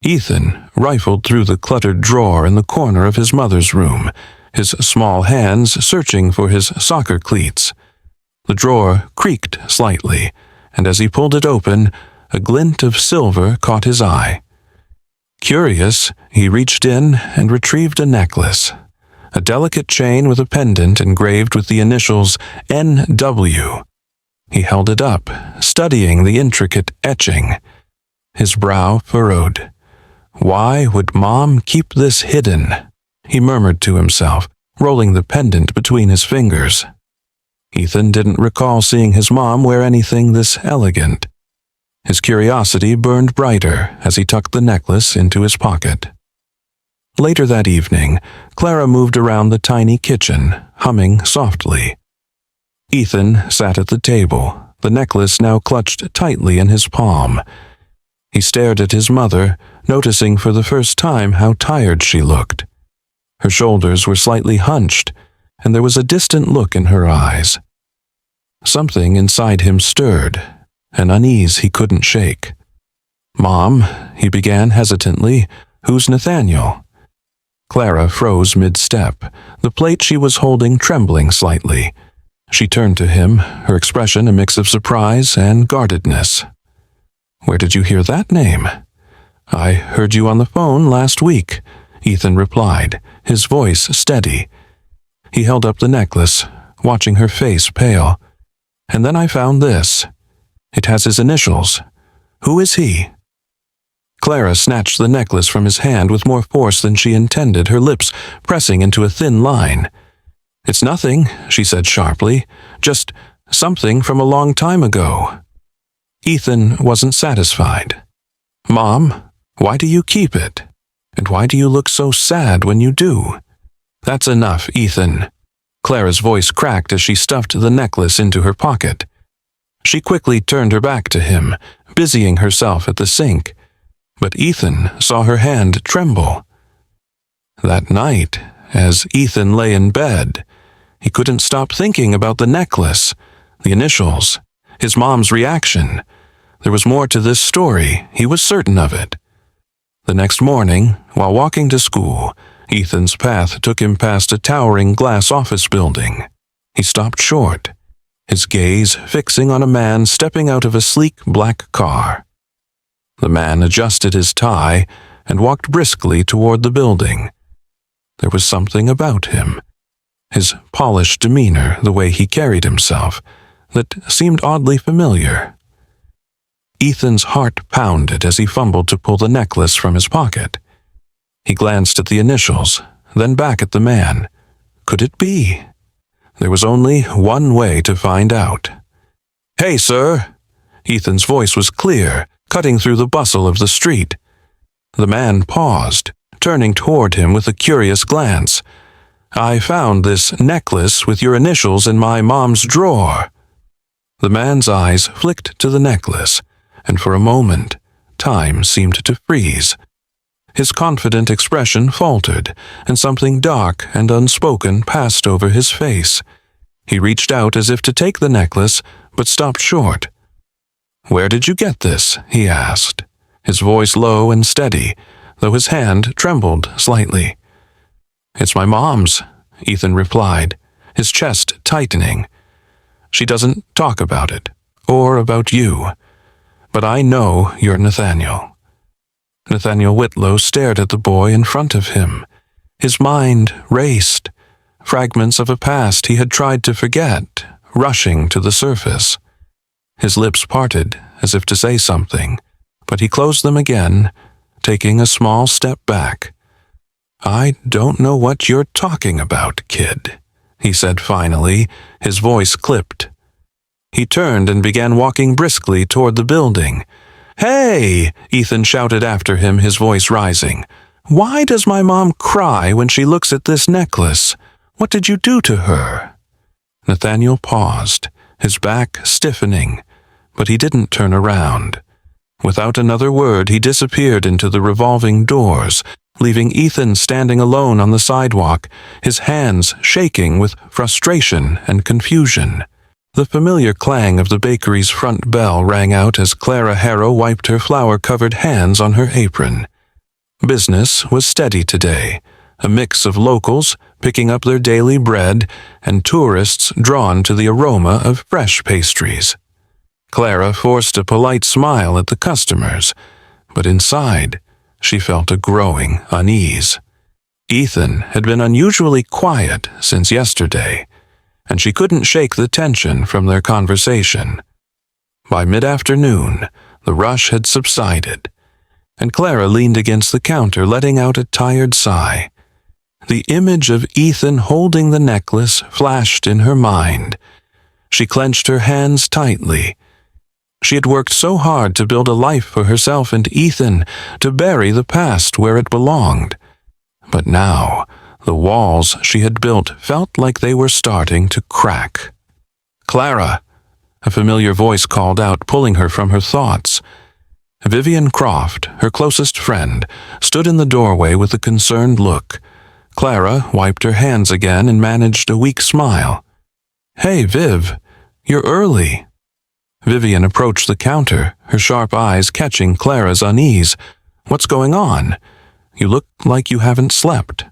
Ethan rifled through the cluttered drawer in the corner of his mother's room, his small hands searching for his soccer cleats. The drawer creaked slightly, and as he pulled it open, a glint of silver caught his eye. Curious, he reached in and retrieved a necklace, a delicate chain with a pendant engraved with the initials N.W. He held it up, studying the intricate etching. His brow furrowed. Why would Mom keep this hidden? He murmured to himself, rolling the pendant between his fingers. Ethan didn't recall seeing his mom wear anything this elegant. His curiosity burned brighter as he tucked the necklace into his pocket. Later that evening, Clara moved around the tiny kitchen, humming softly. Ethan sat at the table, the necklace now clutched tightly in his palm. He stared at his mother, noticing for the first time how tired she looked. Her shoulders were slightly hunched, and there was a distant look in her eyes. Something inside him stirred, an unease he couldn't shake. "Mom," he began hesitantly, "who's Nathaniel?" Clara froze mid-step, the plate she was holding trembling slightly. She turned to him, her expression a mix of surprise and guardedness. "Where did you hear that name?" "I heard you on the phone last week," Ethan replied, his voice steady. He held up the necklace, watching her face pale. "And then I found this. It has his initials. Who is he?" Clara snatched the necklace from his hand with more force than she intended, her lips pressing into a thin line. "It's nothing," she said sharply. "Just something from a long time ago." Ethan wasn't satisfied. "Mom, why do you keep it? And why do you look so sad when you do?" "That's enough, Ethan." Clara's voice cracked as she stuffed the necklace into her pocket. She quickly turned her back to him, busying herself at the sink. But Ethan saw her hand tremble. That night, as Ethan lay in bed, he couldn't stop thinking about the necklace, the initials, his mom's reaction. There was more to this story, he was certain of it. The next morning, while walking to school, Ethan's path took him past a towering glass office building. He stopped short, his gaze fixing on a man stepping out of a sleek black car. The man adjusted his tie and walked briskly toward the building. There was something about him, his polished demeanor, the way he carried himself, that seemed oddly familiar. Ethan's heart pounded as he fumbled to pull the necklace from his pocket. He glanced at the initials, then back at the man. Could it be? There was only one way to find out. "Hey, sir!" Ethan's voice was clear, cutting through the bustle of the street. The man paused, turning toward him with a curious glance. "I found this necklace with your initials in my mom's drawer." The man's eyes flicked to the necklace, and for a moment, time seemed to freeze. His confident expression faltered, and something dark and unspoken passed over his face. He reached out as if to take the necklace, but stopped short. "Where did you get this?" he asked, his voice low and steady, though his hand trembled slightly. "It's my mom's," Ethan replied, his chest tightening. "She doesn't talk about it, or about you. But I know you're Nathaniel." Nathaniel Whitlow stared at the boy in front of him. His mind raced, fragments of a past he had tried to forget, rushing to the surface. His lips parted as if to say something, but he closed them again, taking a small step back. "I don't know what you're talking about, kid," he said finally, his voice clipped. He turned and began walking briskly toward the building. "Hey!" Ethan shouted after him, his voice rising. "Why does my mom cry when she looks at this necklace? What did you do to her?" Nathaniel paused, his back stiffening, but he didn't turn around. Without another word, he disappeared into the revolving doors, leaving Ethan standing alone on the sidewalk, his hands shaking with frustration and confusion. The familiar clang of the bakery's front bell rang out as Clara Harrow wiped her flour-covered hands on her apron. Business was steady today, a mix of locals picking up their daily bread and tourists drawn to the aroma of fresh pastries. Clara forced a polite smile at the customers, but inside she felt a growing unease. Ethan had been unusually quiet since yesterday, and she couldn't shake the tension from their conversation. By mid-afternoon, the rush had subsided, and Clara leaned against the counter, letting out a tired sigh. The image of Ethan holding the necklace flashed in her mind. She clenched her hands tightly. She had worked so hard to build a life for herself and Ethan, to bury the past where it belonged. But now, the walls she had built felt like they were starting to crack. "Clara!" A familiar voice called out, pulling her from her thoughts. Vivian Croft, her closest friend, stood in the doorway with a concerned look. Clara wiped her hands again and managed a weak smile. "Hey, Viv, you're early." Vivian approached the counter, her sharp eyes catching Clara's unease. "What's going on? You look like you haven't slept."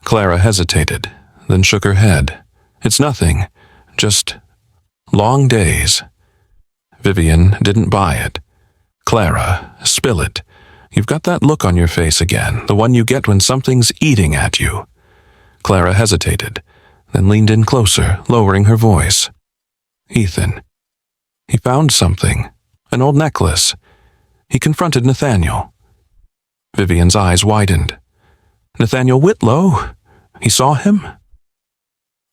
Clara hesitated, then shook her head. "It's nothing, just long days." Vivian didn't buy it. "Clara, spill it. You've got that look on your face again, the one you get when something's eating at you." Clara hesitated, then leaned in closer, lowering her voice. "Ethan, he found something, an old necklace. He confronted Nathaniel." Vivian's eyes widened. "Nathaniel Whitlow? He saw him?"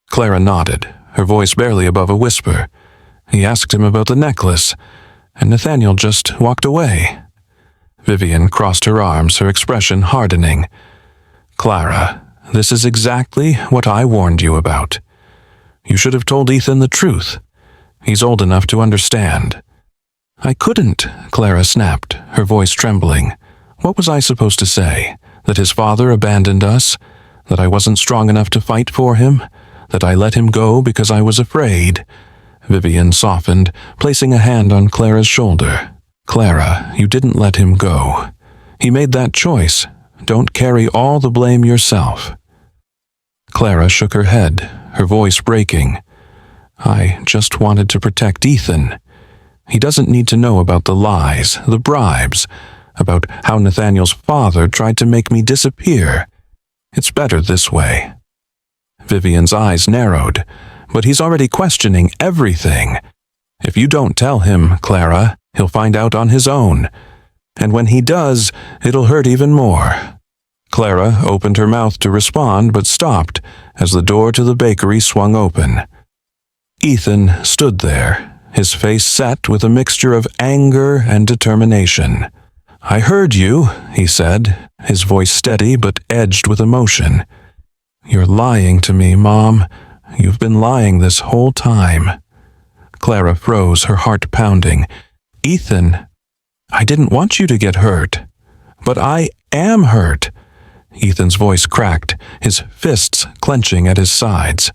Clara nodded, her voice barely above a whisper. "He asked him about the necklace, and Nathaniel just walked away." Vivian crossed her arms, her expression hardening. "Clara, this is exactly what I warned you about. You should have told Ethan the truth. He's old enough to understand." "I couldn't," Clara snapped, her voice trembling. "What was I supposed to say? That his father abandoned us? That I wasn't strong enough to fight for him? That I let him go because I was afraid?" Vivian softened, placing a hand on Clara's shoulder. "Clara, you didn't let him go. He made that choice. Don't carry all the blame yourself." Clara shook her head, her voice breaking. "I just wanted to protect Ethan. He doesn't need to know about the lies, the bribes, about how Nathaniel's father tried to make me disappear. It's better this way." Vivian's eyes narrowed. "But he's already questioning everything. If you don't tell him, Clara, he'll find out on his own. And when he does, it'll hurt even more." Clara opened her mouth to respond, but stopped as the door to the bakery swung open. Ethan stood there, his face set with a mixture of anger and determination. "I heard you," he said, his voice steady but edged with emotion. "You're lying to me, Mom. You've been lying this whole time." Clara froze, her heart pounding. "Ethan, I didn't want you to get hurt. But I am hurt." Ethan's voice cracked, his fists clenching at his sides.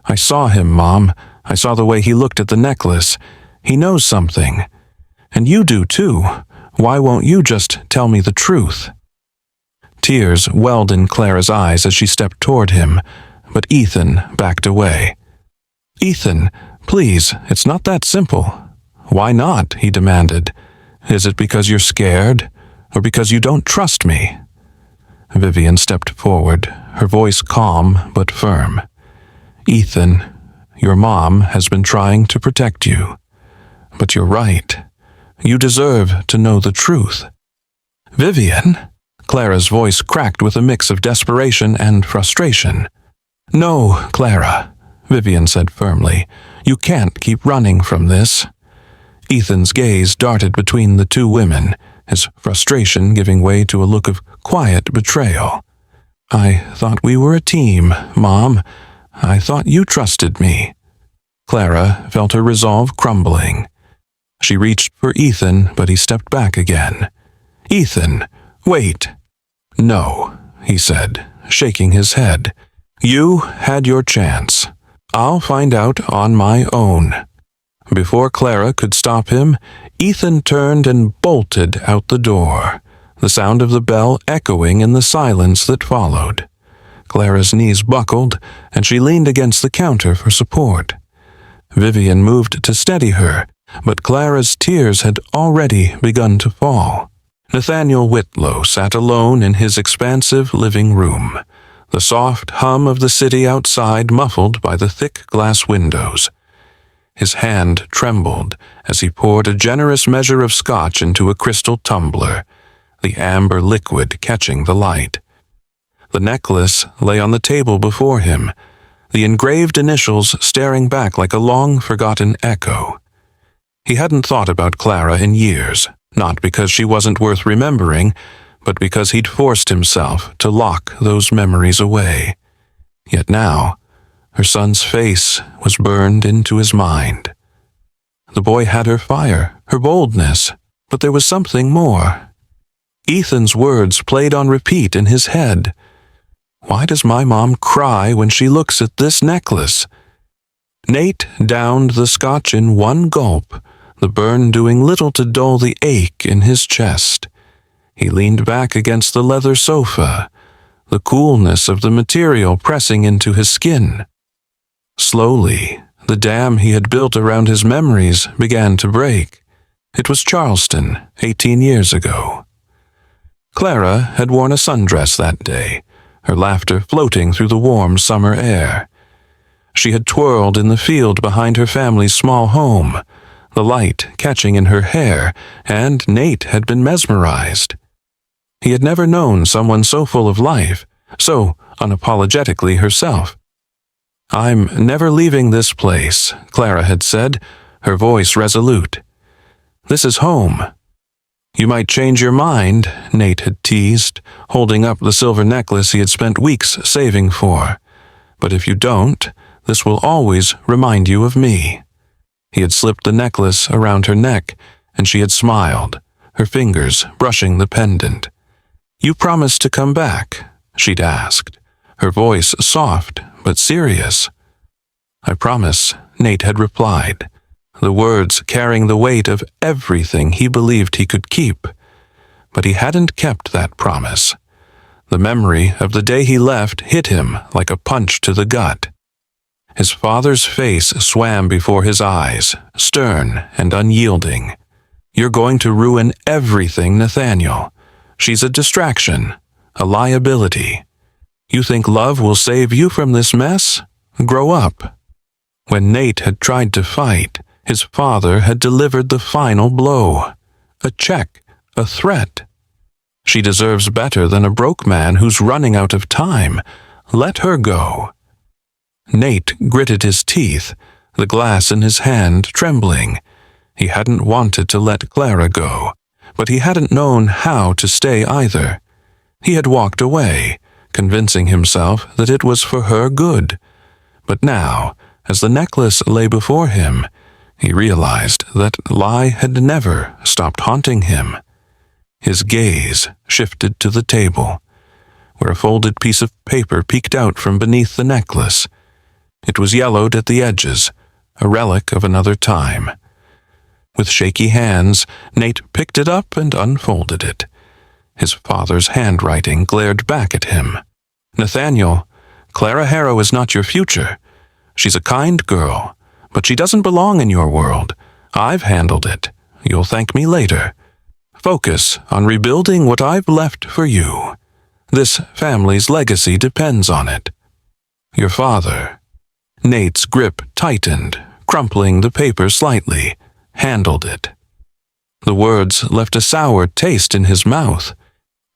"I saw him, Mom. I saw the way he looked at the necklace. He knows something. And you do, too. Why won't you just tell me the truth?" Tears welled in Clara's eyes as she stepped toward him, but Ethan backed away. "Ethan, please, it's not that simple." "Why not?" he demanded. "Is it because you're scared, or because you don't trust me?" Vivian stepped forward, her voice calm but firm. "Ethan, your mom has been trying to protect you. But you're right. You deserve to know the truth." "Vivian?" Clara's voice cracked with a mix of desperation and frustration. "No, Clara," Vivian said firmly. "You can't keep running from this." Ethan's gaze darted between the two women, his frustration giving way to a look of quiet betrayal. "I thought we were a team, Mom. I thought you trusted me." Clara felt her resolve crumbling. She reached for Ethan, but he stepped back again. "Ethan, wait." "No," he said, shaking his head. "You had your chance. I'll find out on my own." Before Clara could stop him, Ethan turned and bolted out the door. the sound of the bell echoing in the silence that followed. Clara's knees buckled, and she leaned against the counter for support. Vivian moved to steady her, but Clara's tears had already begun to fall. Nathaniel Whitlow sat alone in his expansive living room, the soft hum of the city outside muffled by the thick glass windows. His hand trembled as he poured a generous measure of scotch into a crystal tumbler, the amber liquid catching the light. The necklace lay on the table before him, the engraved initials staring back like a long-forgotten echo. He hadn't thought about Clara in years, not because she wasn't worth remembering, but because he'd forced himself to lock those memories away. Yet now, her son's face was burned into his mind. The boy had her fire, her boldness, but there was something more. Ethan's words played on repeat in his head. Why does my mom cry when she looks at this necklace? Nate downed the scotch in one gulp, the burn doing little to dull the ache in his chest. He leaned back against the leather sofa, the coolness of the material pressing into his skin. Slowly, the dam he had built around his memories began to break. It was Charleston, 18 years ago. Clara had worn a sundress that day, her laughter floating through the warm summer air. She had twirled in the field behind her family's small home, the light catching in her hair, and Nate had been mesmerized. He had never known someone so full of life, so unapologetically herself. "I'm never leaving this place," Clara had said, her voice resolute. "This is home." "You might change your mind," Nate had teased, holding up the silver necklace he had spent weeks saving for. "But if you don't, this will always remind you of me." He had slipped the necklace around her neck, and she had smiled, her fingers brushing the pendant. "You promised to come back?" she'd asked, her voice soft but serious. "I promise," Nate had replied, the words carrying the weight of everything he believed he could keep. But he hadn't kept that promise. The memory of the day he left hit him like a punch to the gut. His father's face swam before his eyes, stern and unyielding. "You're going to ruin everything, Nathaniel. She's a distraction, a liability. You think love will save you from this mess? Grow up." When Nate had tried to fight, his father had delivered the final blow. A check, a threat. "She deserves better than a broke man who's running out of time. Let her go." Nate gritted his teeth, the glass in his hand trembling. He hadn't wanted to let Clara go, but he hadn't known how to stay either. He had walked away, convincing himself that it was for her good. But now, as the necklace lay before him, he realized that lie had never stopped haunting him. His gaze shifted to the table, where a folded piece of paper peeked out from beneath the necklace. It was yellowed at the edges, a relic of another time. With shaky hands, Nate picked it up and unfolded it. His father's handwriting glared back at him. "Nathaniel, Clara Harrow is not your future. She's a kind girl, but she doesn't belong in your world. I've handled it. You'll thank me later. Focus on rebuilding what I've left for you. This family's legacy depends on it. Your father." Nate's grip tightened, crumpling the paper slightly, handled it. The words left a sour taste in his mouth.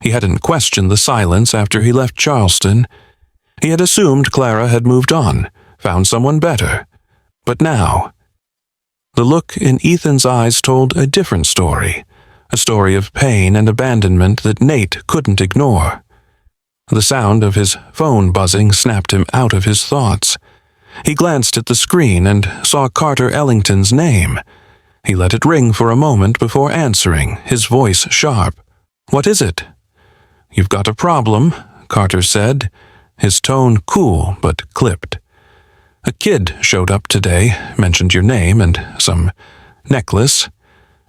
He hadn't questioned the silence after he left Charleston. He had assumed Clara had moved on, found someone better. But now, the look in Ethan's eyes told a different story, a story of pain and abandonment that Nate couldn't ignore. The sound of his phone buzzing snapped him out of his thoughts. He glanced at the screen and saw Carter Ellington's name. He let it ring for a moment before answering, his voice sharp. "What is it?" "You've got a problem," Carter said, his tone cool but clipped. "A kid showed up today, mentioned your name and some necklace.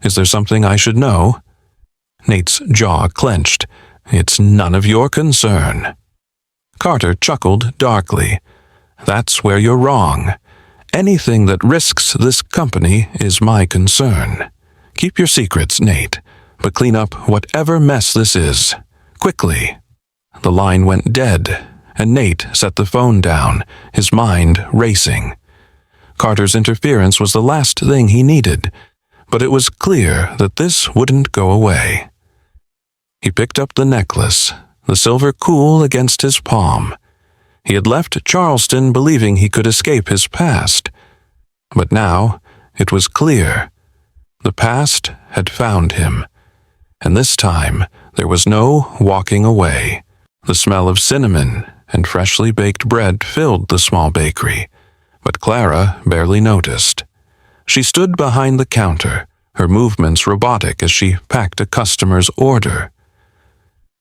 Is there something I should know?" Nate's jaw clenched. "It's none of your concern." Carter chuckled darkly. "That's where you're wrong. Anything that risks this company is my concern. Keep your secrets, Nate, but clean up whatever mess this is. Quickly." The line went dead, and Nate set the phone down, his mind racing. Carter's interference was the last thing he needed, but it was clear that this wouldn't go away. He picked up the necklace, the silver cool against his palm. He had left Charleston believing he could escape his past. But now it was clear. The past had found him. And this time there was no walking away. The smell of cinnamon and freshly baked bread filled the small bakery, but Clara barely noticed. She stood behind the counter, her movements robotic as she packed a customer's order.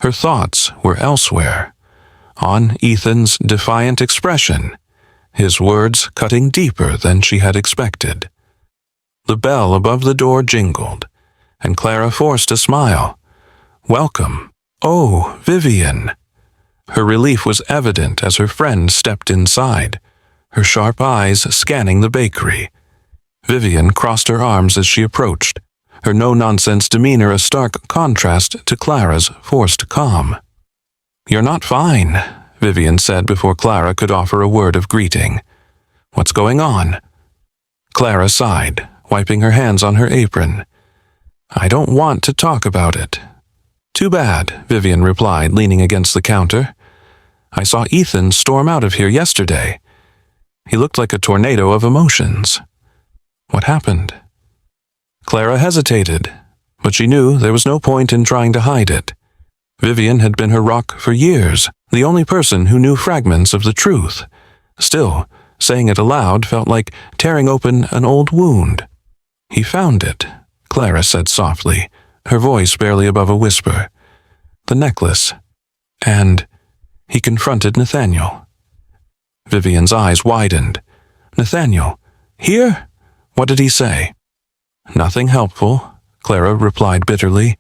Her thoughts were elsewhere, on Ethan's defiant expression, his words cutting deeper than she had expected. The bell above the door jingled, and Clara forced a smile. "Welcome. Oh, Vivian." Her relief was evident as her friend stepped inside, her sharp eyes scanning the bakery. Vivian crossed her arms as she approached, her no-nonsense demeanor a stark contrast to Clara's forced calm. "You're not fine," Vivian said before Clara could offer a word of greeting. "What's going on?" Clara sighed, wiping her hands on her apron. "I don't want to talk about it." "Too bad," Vivian replied, leaning against the counter. "I saw Ethan storm out of here yesterday. He looked like a tornado of emotions." "What happened?" Clara hesitated, but she knew there was no point in trying to hide it. Vivian had been her rock for years, the only person who knew fragments of the truth. Still, saying it aloud felt like tearing open an old wound. "He found it," Clara said softly, her voice barely above a whisper. "The necklace. And he confronted Nathaniel." Vivian's eyes widened. "Nathaniel? Here? What did he say?" "Nothing helpful," Clara replied bitterly.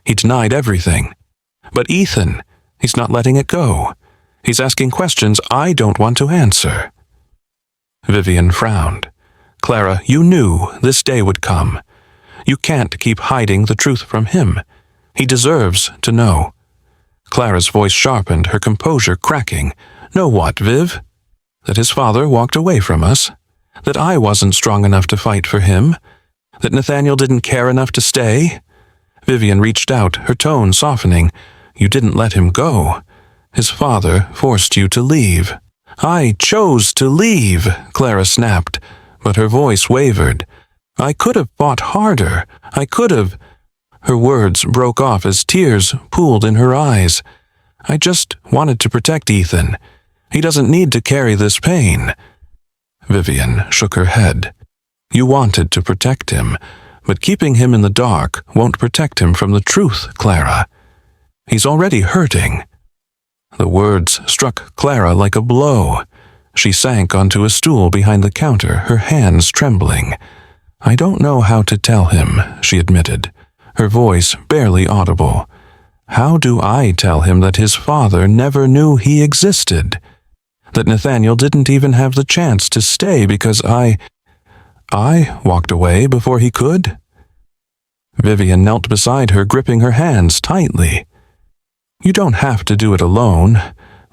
"He denied everything. But Ethan, he's not letting it go. He's asking questions I don't want to answer." Vivian frowned. "Clara, you knew this day would come. You can't keep hiding the truth from him. He deserves to know." Clara's voice sharpened, her composure cracking. "Know what, Viv? That his father walked away from us? That I wasn't strong enough to fight for him? That Nathaniel didn't care enough to stay?" Vivian reached out, her tone softening. "You didn't let him go. His father forced you to leave." "I chose to leave," Clara snapped, but her voice wavered. "I could have fought harder. I could have—" Her words broke off as tears pooled in her eyes. "I just wanted to protect Ethan. He doesn't need to carry this pain." Vivian shook her head. "You wanted to protect him, but keeping him in the dark won't protect him from the truth, Clara. He's already hurting." The words struck Clara like a blow. She sank onto a stool behind the counter, her hands trembling. "I don't know how to tell him," she admitted, her voice barely audible. "How do I tell him that his father never knew he existed? That Nathaniel didn't even have the chance to stay because I walked away before he could?" Vivian knelt beside her, gripping her hands tightly. "You don't have to do it alone,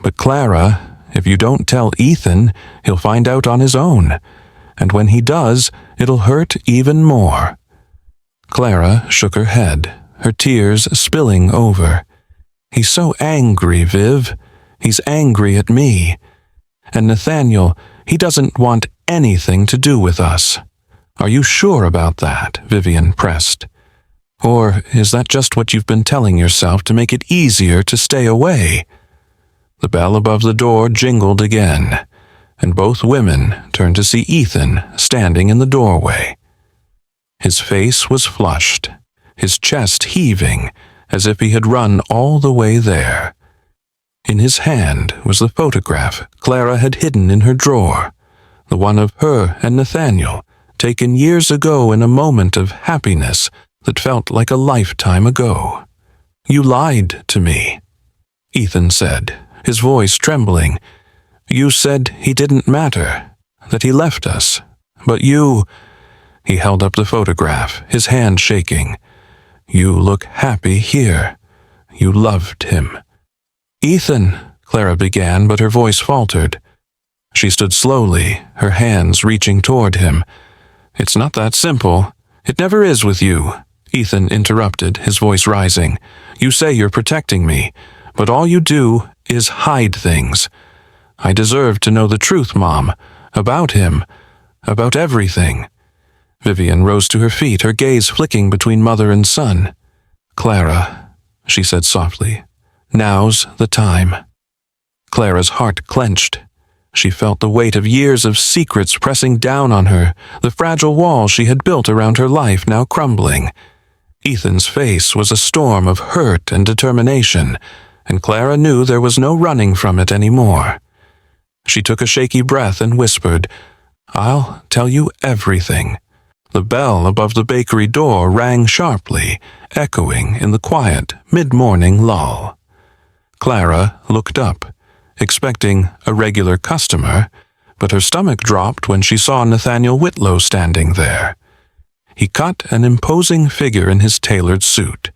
but Clara, if you don't tell Ethan, he'll find out on his own, and when he does, it'll hurt even more." Clara shook her head, her tears spilling over. "He's so angry, Viv. He's angry at me. And Nathaniel, he doesn't want anything to do with us." "Are you sure about that?" Vivian pressed. "Or is that just what you've been telling yourself to make it easier to stay away?" The bell above the door jingled again, and both women turned to see Ethan standing in the doorway. His face was flushed, his chest heaving, as if he had run all the way there. In his hand was the photograph Clara had hidden in her drawer, the one of her and Nathaniel, taken years ago in a moment of happiness that felt like a lifetime ago. "You lied to me," Ethan said, his voice trembling. "You said he didn't matter, that he left us. But you—" He held up the photograph, his hand shaking. "You look happy here. You loved him." "Ethan," Clara began, but her voice faltered. She stood slowly, her hands reaching toward him. "It's not that simple. It never is with you," Ethan interrupted, his voice rising. "You say you're protecting me, but all you do is hide things. I deserve to know the truth, Mom, about him, about everything." Vivian rose to her feet, her gaze flicking between mother and son. "Clara," she said softly, "now's the time." Clara's heart clenched. She felt the weight of years of secrets pressing down on her, the fragile wall she had built around her life now crumbling. Ethan's face was a storm of hurt and determination, and Clara knew there was no running from it anymore. She took a shaky breath and whispered, "I'll tell you everything." The bell above the bakery door rang sharply, echoing in the quiet, mid-morning lull. Clara looked up, expecting a regular customer, but her stomach dropped when she saw Nathaniel Whitlow standing there. He cut an imposing figure in his tailored suit,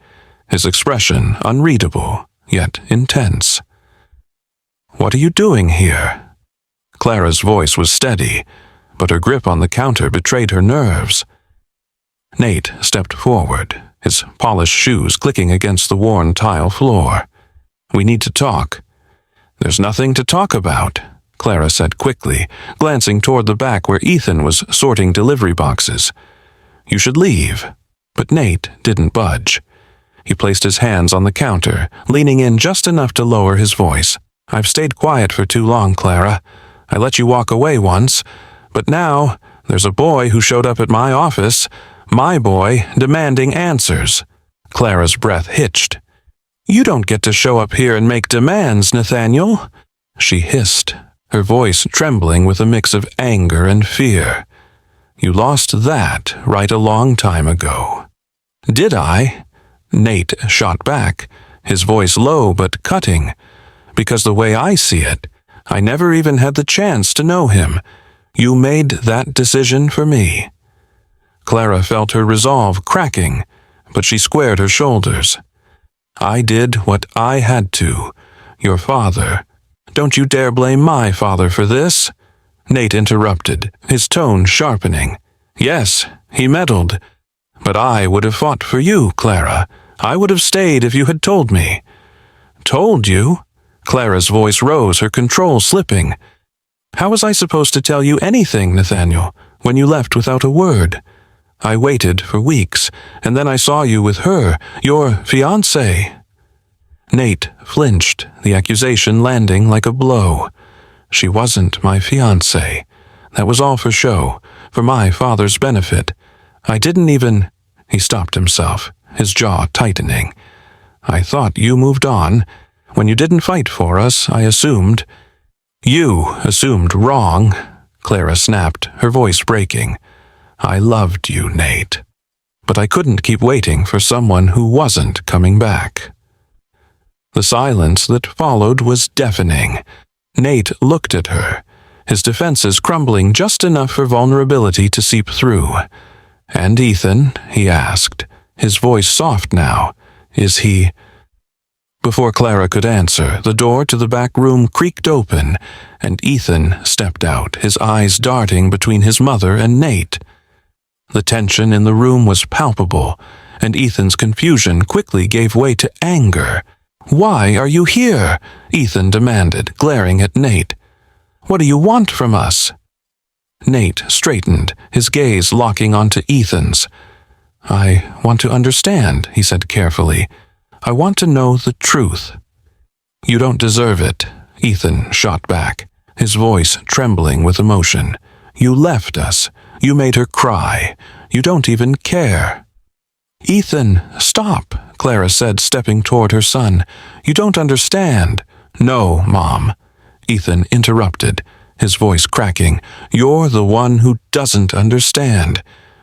his expression unreadable, yet intense. "What are you doing here?" Clara's voice was steady, but her grip on the counter betrayed her nerves. Nate stepped forward, his polished shoes clicking against the worn tile floor. "We need to talk." "There's nothing to talk about," Clara said quickly, glancing toward the back where Ethan was sorting delivery boxes. "You should leave." But Nate didn't budge. He placed his hands on the counter, leaning in just enough to lower his voice. "I've stayed quiet for too long, Clara. I let you walk away once, but now there's a boy who showed up at my office, my boy, demanding answers." Clara's breath hitched. "You don't get to show up here and make demands, Nathaniel," she hissed, her voice trembling with a mix of anger and fear. "You lost that right a long time ago." "Did I?" Nate shot back, his voice low but cutting. "Because the way I see it, I never even had the chance to know him. You made that decision for me." Clara felt her resolve cracking, but she squared her shoulders. "I did what I had to. Your father. Don't you dare blame my father for this." Nate interrupted, his tone sharpening. "Yes, he meddled. But I would have fought for you, Clara. I would have stayed if you had told me." "Told you?" Clara's voice rose, her control slipping. "How was I supposed to tell you anything, Nathaniel, when you left without a word? I waited for weeks, and then I saw you with her, your fiancée." Nate flinched, the accusation landing like a blow. "She wasn't my fiancée. That was all for show, for my father's benefit. I didn't even—" He stopped himself, his jaw tightening. "I thought you moved on. When you didn't fight for us, I assumed—" "You assumed wrong," Clara snapped, her voice breaking. "I loved you, Nate. But I couldn't keep waiting for someone who wasn't coming back." The silence that followed was deafening. Nate looked at her, his defenses crumbling just enough for vulnerability to seep through. "And Ethan?" he asked, his voice soft now. "Is he—" Before Clara could answer, the door to the back room creaked open, and Ethan stepped out, his eyes darting between his mother and Nate. The tension in the room was palpable, and Ethan's confusion quickly gave way to anger. "Why are you here?" Ethan demanded, glaring at Nate. "What do you want from us?" Nate straightened, his gaze locking onto Ethan's. "I want to understand," he said carefully. "I want to know the truth." "You don't deserve it," Ethan shot back, his voice trembling with emotion. "You left us. You made her cry. You don't even care." "Ethan, stop," Clara said, stepping toward her son. "You don't understand." "No, Mom," Ethan interrupted, his voice cracking. "You're the one who doesn't understand.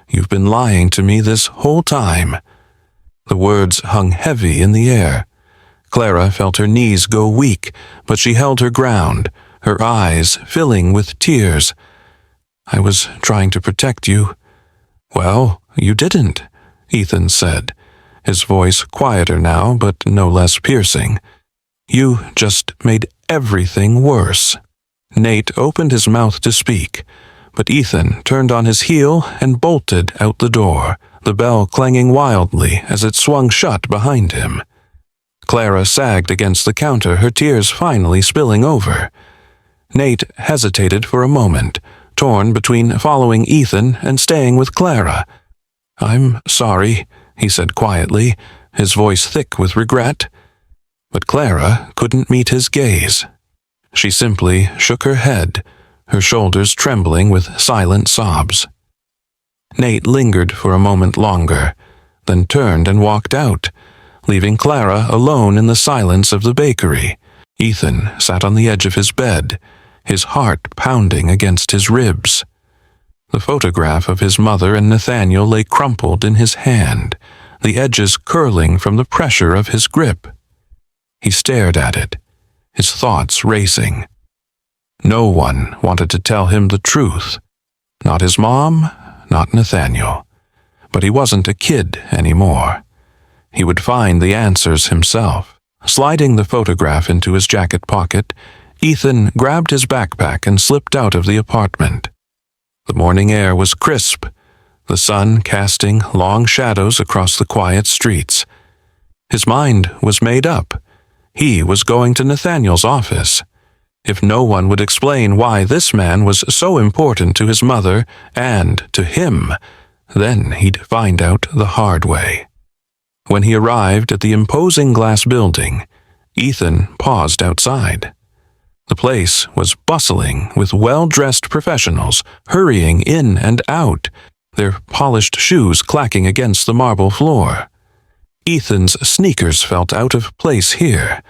You've been lying to me this whole time. The words hung heavy in the air. Clara felt her knees go weak, but she held her ground, her eyes filling with tears. "I was trying to protect you." "Well, you didn't," Ethan said, his voice quieter now but no less piercing. "You just made everything worse." Nate opened his mouth to speak, but Ethan turned on his heel and bolted out the door, the bell clanging wildly as it swung shut behind him. Clara sagged against the counter, her tears finally spilling over. Nate hesitated for a moment, torn between following Ethan and staying with Clara. "I'm sorry," he said quietly, his voice thick with regret. But Clara couldn't meet his gaze. She simply shook her head, her shoulders trembling with silent sobs. Nate lingered for a moment longer, then turned and walked out, leaving Clara alone in the silence of the bakery. Ethan sat on the edge of his bed, his heart pounding against his ribs. The photograph of his mother and Nathaniel lay crumpled in his hand, the edges curling from the pressure of his grip. He stared at it, his thoughts racing. No one wanted to tell him the truth. Not his mom, not Nathaniel. But he wasn't a kid anymore. He would find the answers himself. Sliding the photograph into his jacket pocket, Ethan grabbed his backpack and slipped out of the apartment. The morning air was crisp, the sun casting long shadows across the quiet streets. His mind was made up. He was going to Nathaniel's office. If no one would explain why this man was so important to his mother and to him, then he'd find out the hard way. When he arrived at the imposing glass building, Ethan paused outside. The place was bustling with well-dressed professionals hurrying in and out, their polished shoes clacking against the marble floor. Ethan's sneakers felt out of place here,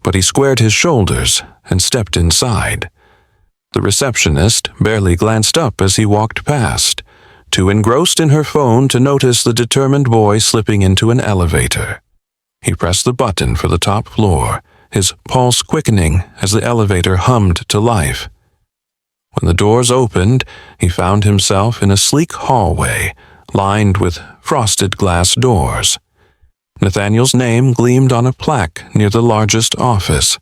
but he squared his shoulders and stepped inside. The receptionist barely glanced up as he walked past, too engrossed in her phone to notice the determined boy slipping into an elevator. He pressed the button for the top floor, his pulse quickening as the elevator hummed to life. When the doors opened, he found himself in a sleek hallway lined with frosted glass doors. Nathaniel's name gleamed on a plaque near the largest office.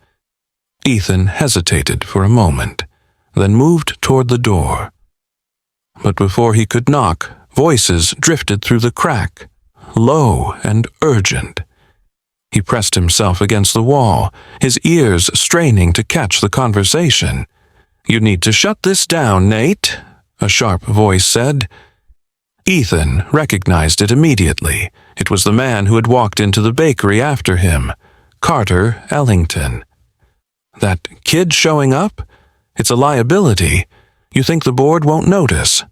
Ethan hesitated for a moment, then moved toward the door. But before he could knock, voices drifted through the crack, low and urgent. He pressed himself against the wall, his ears straining to catch the conversation. "You need to shut this down, Nate," a sharp voice said. Ethan recognized it immediately. It was the man who had walked into the bakery after him, Carter Ellington. "That kid showing up? It's a liability. You think the board won't notice?"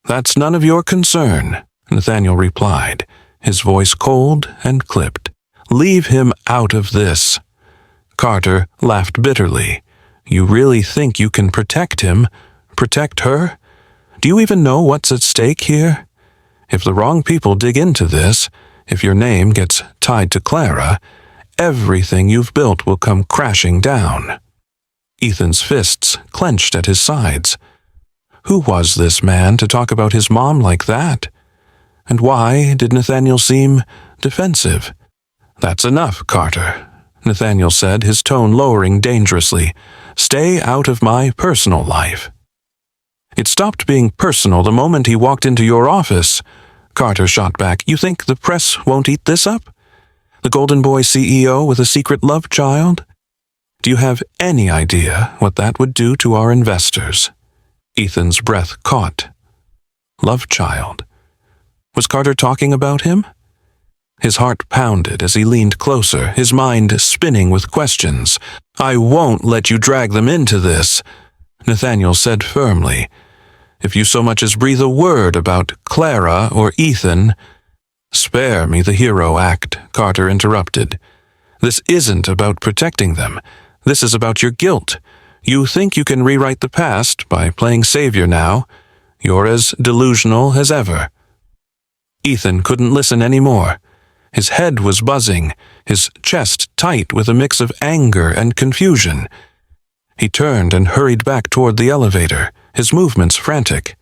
"That's none of your concern," Nathaniel replied, his voice cold and clipped. "Leave him out of this." Carter laughed bitterly. "You really think you can protect him? Protect her? Do you even know what's at stake here? If the wrong people dig into this, if your name gets tied to Clara, everything you've built will come crashing down." Ethan's fists clenched at his sides. Who was this man to talk about his mom like that? And why did Nathaniel seem defensive? "That's enough, Carter," Nathaniel said, his tone lowering dangerously. "Stay out of my personal life." "It stopped being personal the moment he walked into your office," Carter shot back. "You think the press won't eat this up? The Golden Boy CEO with a secret love child? Do you have any idea what that would do to our investors?" Ethan's breath caught. Love child. Was Carter talking about him? His heart pounded as he leaned closer, his mind spinning with questions. "I won't let you drag them into this," Nathaniel said firmly. "If you so much as breathe a word about Clara or Ethan—" "Spare me the hero act," Carter interrupted. "This isn't about protecting them. This is about your guilt. You think you can rewrite the past by playing savior now. You're as delusional as ever." Ethan couldn't listen anymore. His head was buzzing, his chest tight with a mix of anger and confusion. He turned and hurried back toward the elevator, his movements frantic.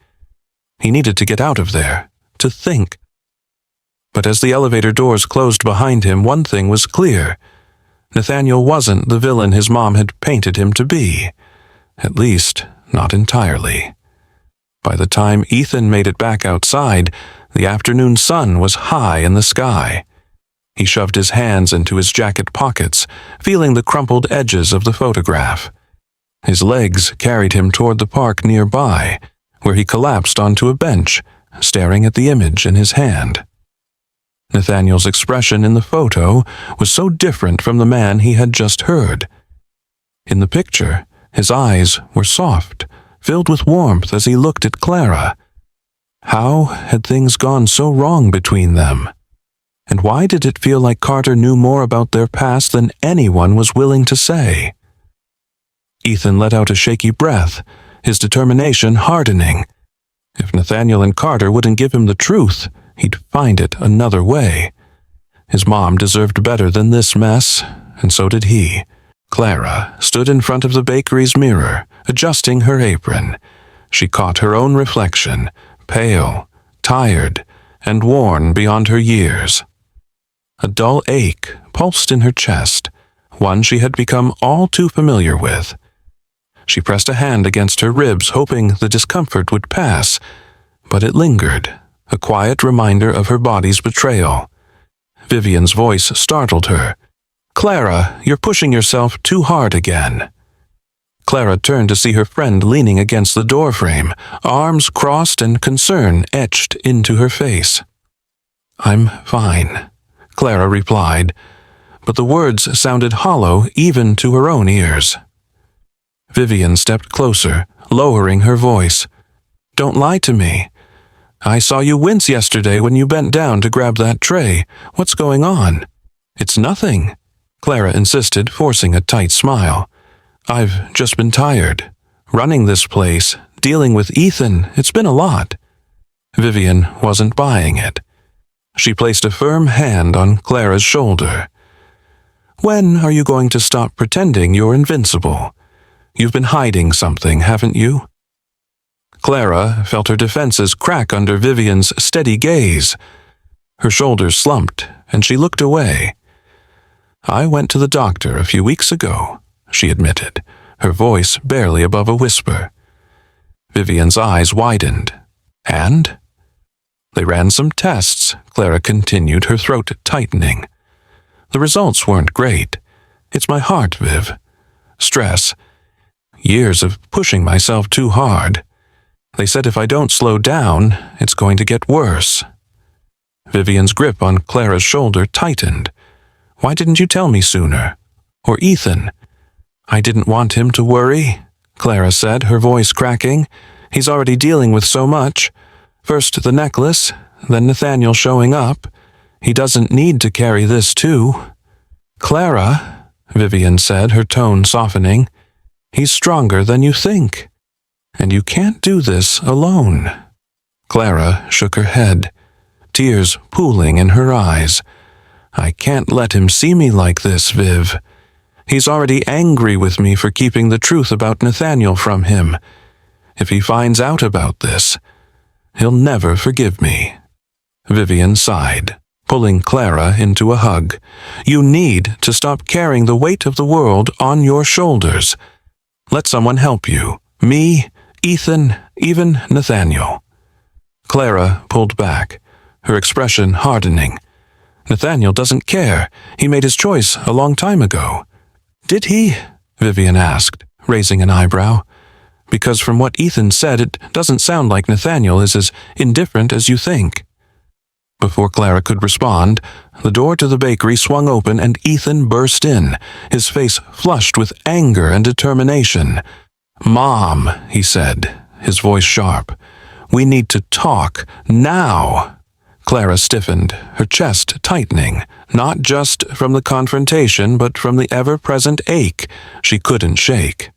He needed to get out of there, to think. But as the elevator doors closed behind him, one thing was clear. Nathaniel wasn't the villain his mom had painted him to be. At least, not entirely. By the time Ethan made it back outside, the afternoon sun was high in the sky. He shoved his hands into his jacket pockets, feeling the crumpled edges of the photograph. His legs carried him toward the park nearby, where he collapsed onto a bench, staring at the image in his hand. Nathaniel's expression in the photo was so different from the man he had just heard. In the picture, his eyes were soft, filled with warmth as he looked at Clara. How had things gone so wrong between them? And why did it feel like Carter knew more about their past than anyone was willing to say? Ethan let out a shaky breath, his determination hardening. If Nathaniel and Carter wouldn't give him the truth, he'd find it another way. His mom deserved better than this mess, and so did he. Clara stood in front of the bakery's mirror, adjusting her apron. She caught her own reflection, pale, tired, and worn beyond her years. A dull ache pulsed in her chest, one she had become all too familiar with. She pressed a hand against her ribs, hoping the discomfort would pass, but it lingered, a quiet reminder of her body's betrayal. Vivian's voice startled her. "Clara, you're pushing yourself too hard again." Clara turned to see her friend leaning against the doorframe, arms crossed and concern etched into her face. "I'm fine," Clara replied, but the words sounded hollow even to her own ears. Vivian stepped closer, lowering her voice. "Don't lie to me. I saw you wince yesterday when you bent down to grab that tray. What's going on?" "It's nothing," Clara insisted, forcing a tight smile. "I've just been tired. Running this place, dealing with Ethan, it's been a lot." Vivian wasn't buying it. She placed a firm hand on Clara's shoulder. "When are you going to stop pretending you're invincible? You've been hiding something, haven't you?" Clara felt her defenses crack under Vivian's steady gaze. Her shoulders slumped, and she looked away. "I went to the doctor a few weeks ago," she admitted, her voice barely above a whisper. Vivian's eyes widened. "And?" "They ran some tests," Clara continued, her throat tightening. "The results weren't great. It's my heart, Viv. Stress. Years of pushing myself too hard. They said if I don't slow down, it's going to get worse." Vivian's grip on Clara's shoulder tightened. "Why didn't you tell me sooner? Or Ethan?" "I didn't want him to worry," Clara said, her voice cracking. "He's already dealing with so much. First the necklace, then Nathaniel showing up. He doesn't need to carry this too." "Clara," Vivian said, her tone softening, "he's stronger than you think. And you can't do this alone." Clara shook her head, tears pooling in her eyes. "I can't let him see me like this, Viv. He's already angry with me for keeping the truth about Nathaniel from him. If he finds out about this, he'll never forgive me." Vivian sighed, pulling Clara into a hug. "You need to stop carrying the weight of the world on your shoulders. Let someone help you. Me, Ethan, even Nathaniel." Clara pulled back, her expression hardening. "Nathaniel doesn't care. He made his choice a long time ago." "Did he?" Vivian asked, raising an eyebrow. "Because from what Ethan said, it doesn't sound like Nathaniel is as indifferent as you think." Before Clara could respond, the door to the bakery swung open and Ethan burst in, his face flushed with anger and determination. "Mom," he said, his voice sharp, "we need to talk now." Clara stiffened, her chest tightening, not just from the confrontation but from the ever-present ache she couldn't shake.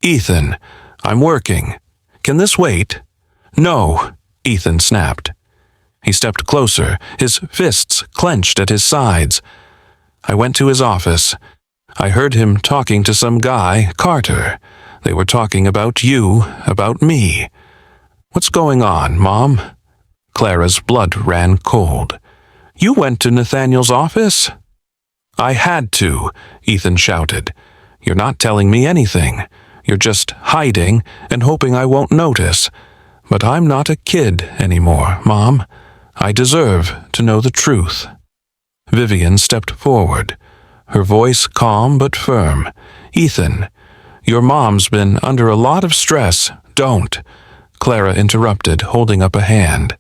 "Ethan, I'm working. Can this wait?" "No," Ethan snapped. He stepped closer, his fists clenched at his sides. I went to his office. I heard him talking to some guy, Carter. They were talking about you, about me. What's going on, Mom? Clara's blood ran cold. You went to Nathaniel's office? I had to, Ethan shouted. You're not telling me anything. You're just hiding and hoping I won't notice. But I'm not a kid anymore, Mom. I deserve to know the truth. Vivian stepped forward, her voice calm but firm. Ethan, your mom's been under a lot of stress. Don't. Clara interrupted, holding up a hand.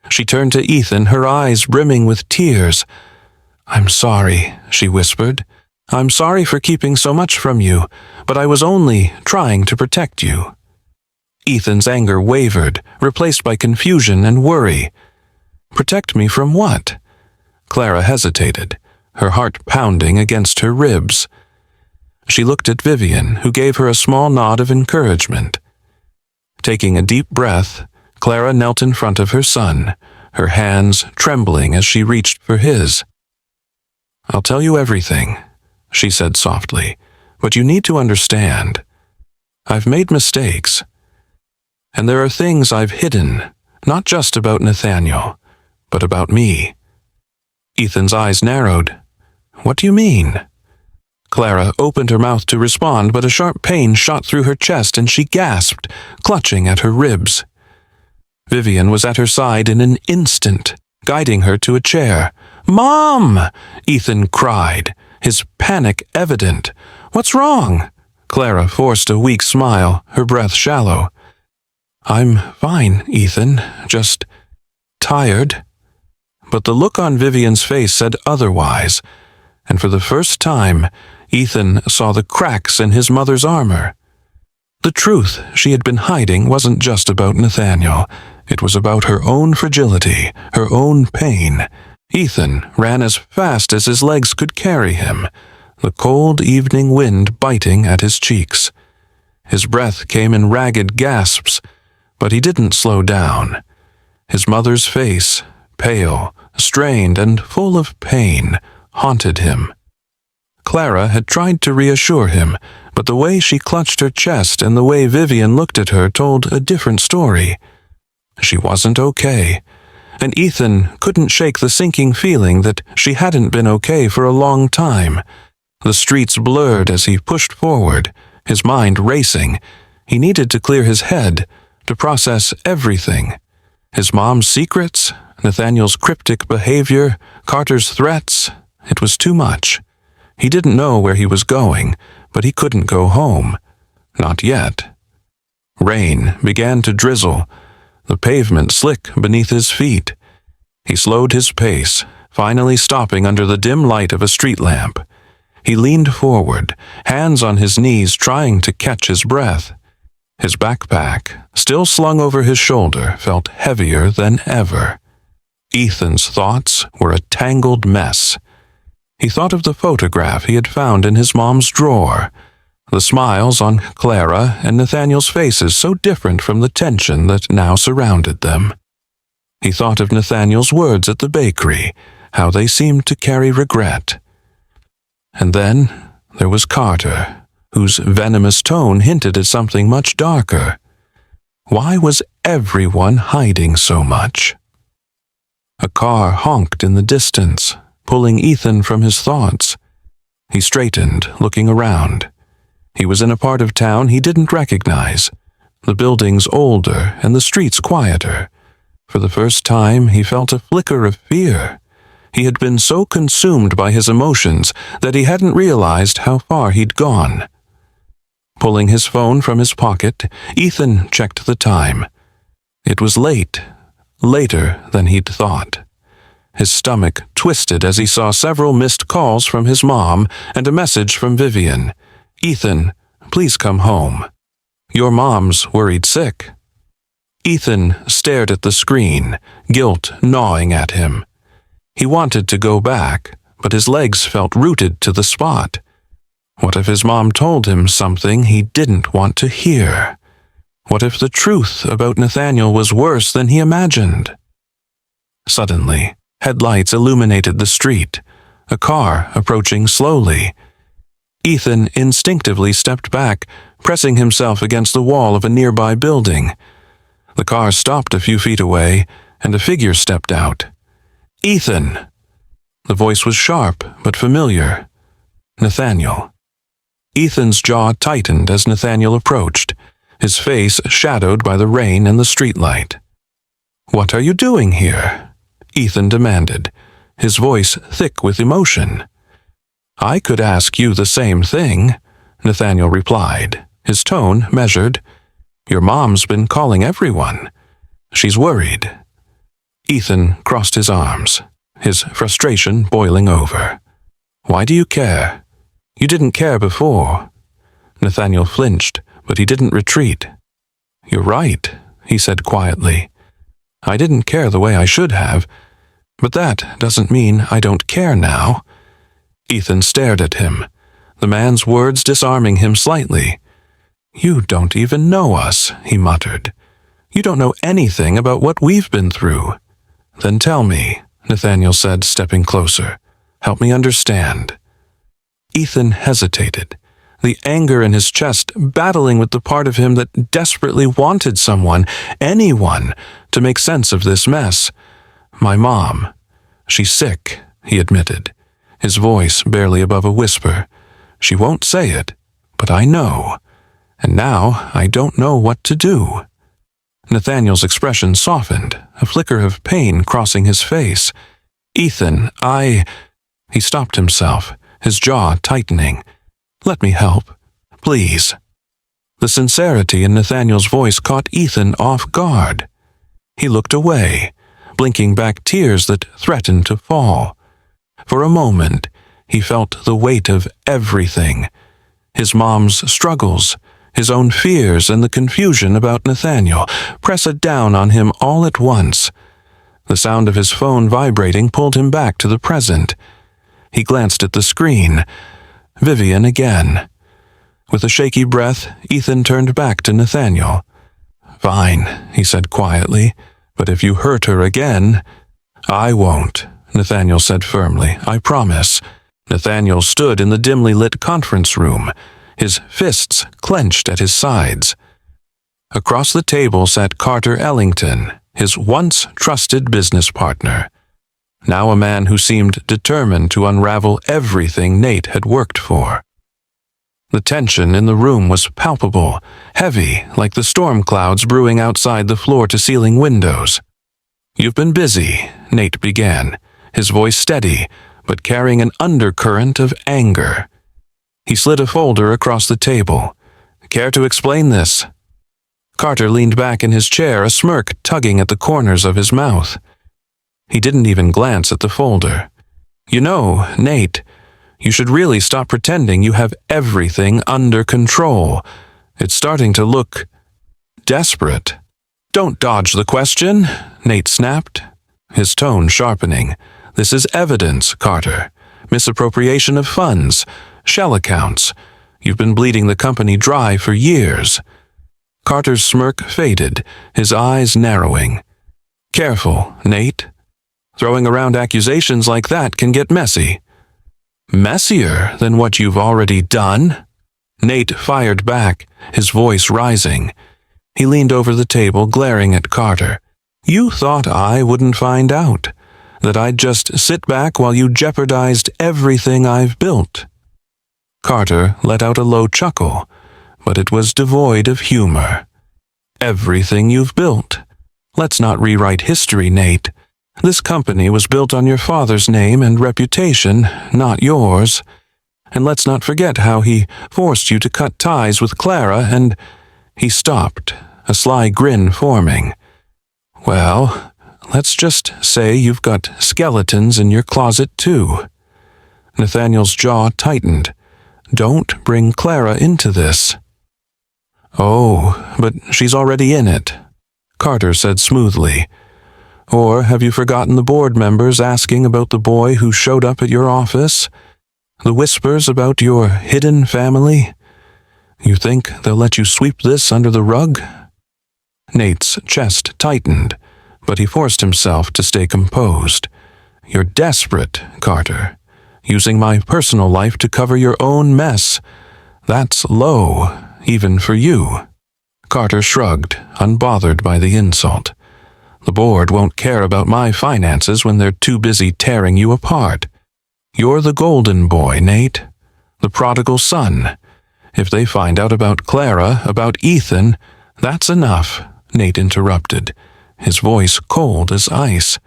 She turned to Ethan, her eyes brimming with tears. I'm sorry, she whispered. I'm sorry for keeping so much from you, but I was only trying to protect you. Ethan's anger wavered, replaced by confusion and worry. Protect me from what? Clara hesitated, her heart pounding against her ribs. She looked at Vivian, who gave her a small nod of encouragement. Taking a deep breath, Clara knelt in front of her son, her hands trembling as she reached for his. I'll tell you everything, she said softly, but you need to understand. I've made mistakes. And there are things I've hidden, not just about Nathaniel, but about me. Ethan's eyes narrowed. What do you mean? Clara opened her mouth to respond, but a sharp pain shot through her chest and she gasped, clutching at her ribs. Vivian was at her side in an instant, guiding her to a chair. Mom! Ethan cried, his panic evident. What's wrong? Clara forced a weak smile, her breath shallow. I'm fine, Ethan, just tired. But the look on Vivian's face said otherwise, and for the first time, Ethan saw the cracks in his mother's armor. The truth she had been hiding wasn't just about Nathaniel. It was about her own fragility, her own pain. Ethan ran as fast as his legs could carry him, the cold evening wind biting at his cheeks. His breath came in ragged gasps, but he didn't slow down. His mother's face, pale, strained, and full of pain, haunted him. Clara had tried to reassure him, but the way she clutched her chest and the way Vivian looked at her told a different story. She wasn't okay, and Ethan couldn't shake the sinking feeling that she hadn't been okay for a long time. The streets blurred as he pushed forward, his mind racing. He needed to clear his head, to process everything. His mom's secrets, Nathaniel's cryptic behavior, Carter's threats. It was too much. He didn't know where he was going, but he couldn't go home. Not yet. Rain began to drizzle, the pavement slick beneath his feet. He slowed his pace, finally stopping under the dim light of a street lamp. He leaned forward, hands on his knees trying to catch his breath. His backpack, still slung over his shoulder, felt heavier than ever. Ethan's thoughts were a tangled mess. He thought of the photograph he had found in his mom's drawer, the smiles on Clara and Nathaniel's faces so different from the tension that now surrounded them. He thought of Nathaniel's words at the bakery, how they seemed to carry regret. And then there was Carter, whose venomous tone hinted at something much darker. Why was everyone hiding so much? A car honked in the distance, pulling Ethan from his thoughts. He straightened, looking around. He was in a part of town he didn't recognize, the buildings older and the streets quieter. For the first time, he felt a flicker of fear. He had been so consumed by his emotions that he hadn't realized how far he'd gone. Pulling his phone from his pocket, Ethan checked the time. It was late, later than he'd thought. His stomach twisted as he saw several missed calls from his mom and a message from Vivian. Ethan, please come home. Your mom's worried sick. Ethan stared at the screen, guilt gnawing at him. He wanted to go back, but his legs felt rooted to the spot. What if his mom told him something he didn't want to hear? What if the truth about Nathaniel was worse than he imagined? Suddenly, headlights illuminated the street, a car approaching slowly. Ethan instinctively stepped back, pressing himself against the wall of a nearby building. The car stopped a few feet away, and a figure stepped out. "Ethan!" The voice was sharp but familiar. Nathaniel. Ethan's jaw tightened as Nathaniel approached, his face shadowed by the rain and the streetlight. "What are you doing here?" Ethan demanded, his voice thick with emotion. "I could ask you the same thing," Nathaniel replied, his tone measured. "Your mom's been calling everyone. She's worried." Ethan crossed his arms, his frustration boiling over. "Why do you care? You didn't care before." Nathaniel flinched, but he didn't retreat. "You're right," he said quietly. "I didn't care the way I should have, but that doesn't mean I don't care now." Ethan stared at him, the man's words disarming him slightly. "You don't even know us," he muttered. "You don't know anything about what we've been through." "Then tell me," Nathaniel said, stepping closer. "Help me understand." Ethan hesitated, the anger in his chest battling with the part of him that desperately wanted someone, anyone, to make sense of this mess. "My mom. She's sick," he admitted, his voice barely above a whisper. "She won't say it, but I know. And now I don't know what to do." Nathaniel's expression softened, a flicker of pain crossing his face. "Ethan, He stopped himself, his jaw tightening. "Let me help. Please." The sincerity in Nathaniel's voice caught Ethan off guard. He looked away, blinking back tears that threatened to fall. For a moment, he felt the weight of everything. His mom's struggles, his own fears, and the confusion about Nathaniel press it down on him all at once. The sound of his phone vibrating pulled him back to the present. He glanced at the screen. Vivian again. With a shaky breath, Ethan turned back to Nathaniel. "Fine," he said quietly, "but if you hurt her again—" "I won't," Nathaniel said firmly. "I promise." Nathaniel stood in the dimly lit conference room, his fists clenched at his sides. Across the table sat Carter Ellington, his once trusted business partner, now a man who seemed determined to unravel everything Nate had worked for. The tension in the room was palpable, heavy, like the storm clouds brewing outside the floor-to-ceiling windows. "You've been busy," Nate began, his voice steady, but carrying an undercurrent of anger. He slid a folder across the table. "Care to explain this?" Carter leaned back in his chair, a smirk tugging at the corners of his mouth. He didn't even glance at the folder. "You know, Nate, you should really stop pretending you have everything under control. It's starting to look desperate." "Don't dodge the question," Nate snapped, his tone sharpening. "This is evidence, Carter. Misappropriation of funds, shell accounts. You've been bleeding the company dry for years." Carter's smirk faded, his eyes narrowing. "Careful, Nate. Throwing around accusations like that can get messy." "Messier than what you've already done?" Nate fired back, his voice rising. He leaned over the table, glaring at Carter. "You thought I wouldn't find out, that I'd just sit back while you jeopardized everything I've built." Carter let out a low chuckle, but it was devoid of humor. "Everything you've built. Let's not rewrite history, Nate. This company was built on your father's name and reputation, not yours. And let's not forget how he forced you to cut ties with Clara and—" He stopped, a sly grin forming. "Well, let's just say you've got skeletons in your closet too." Nathaniel's jaw tightened. "Don't bring Clara into this." "Oh, but she's already in it," Carter said smoothly. "Or have you forgotten the board members asking about the boy who showed up at your office? The whispers about your hidden family? You think they'll let you sweep this under the rug?" Nate's chest tightened, but he forced himself to stay composed. "You're desperate, Carter. Using my personal life to cover your own mess. That's low, even for you." Carter shrugged, unbothered by the insult. "The board won't care about my finances when they're too busy tearing you apart. You're the golden boy, Nate. The prodigal son. If they find out about Clara, about Ethan—" "That's enough," Nate interrupted, his voice cold as ice.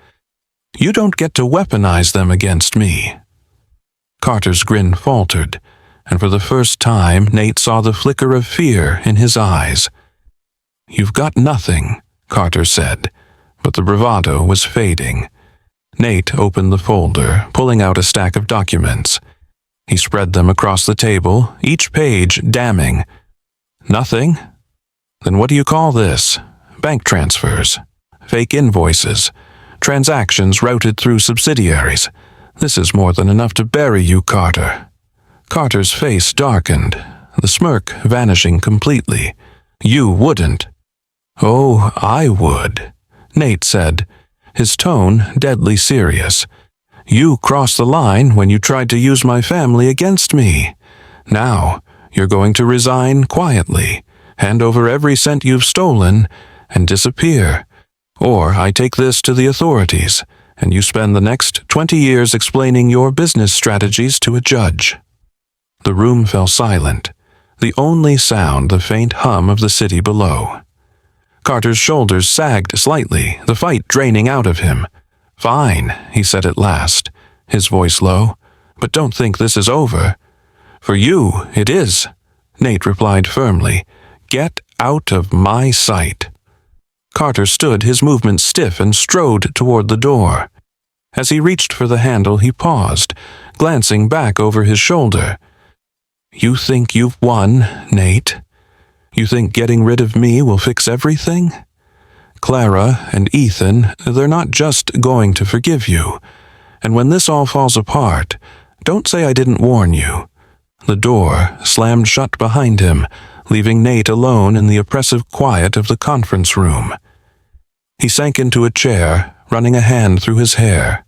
"You don't get to weaponize them against me." Carter's grin faltered, and for the first time Nate saw the flicker of fear in his eyes. "You've got nothing," Carter said, but the bravado was fading. Nate opened the folder, pulling out a stack of documents. He spread them across the table, each page damning. "Nothing? Then what do you call this? Bank transfers, fake invoices, transactions routed through subsidiaries. This is more than enough to bury you, Carter." Carter's face darkened, the smirk vanishing completely. "You wouldn't." "Oh, I would," Nate said, his tone deadly serious. "You crossed the line when you tried to use my family against me. Now, you're going to resign quietly, hand over every cent you've stolen, and disappear. Or I take this to the authorities, and you spend the next 20 years explaining your business strategies to a judge." The room fell silent, the only sound the faint hum of the city below. Carter's shoulders sagged slightly, the fight draining out of him. "Fine," he said at last, his voice low, "but don't think this is over." "For you, it is," Nate replied firmly. "Get out of my sight." Carter stood, his movements stiff, and strode toward the door. As he reached for the handle, he paused, glancing back over his shoulder. "You think you've won, Nate? You think getting rid of me will fix everything? Clara and Ethan, they're not just going to forgive you. And when this all falls apart, don't say I didn't warn you." The door slammed shut behind him, leaving Nate alone in the oppressive quiet of the conference room. He sank into a chair, running a hand through his hair.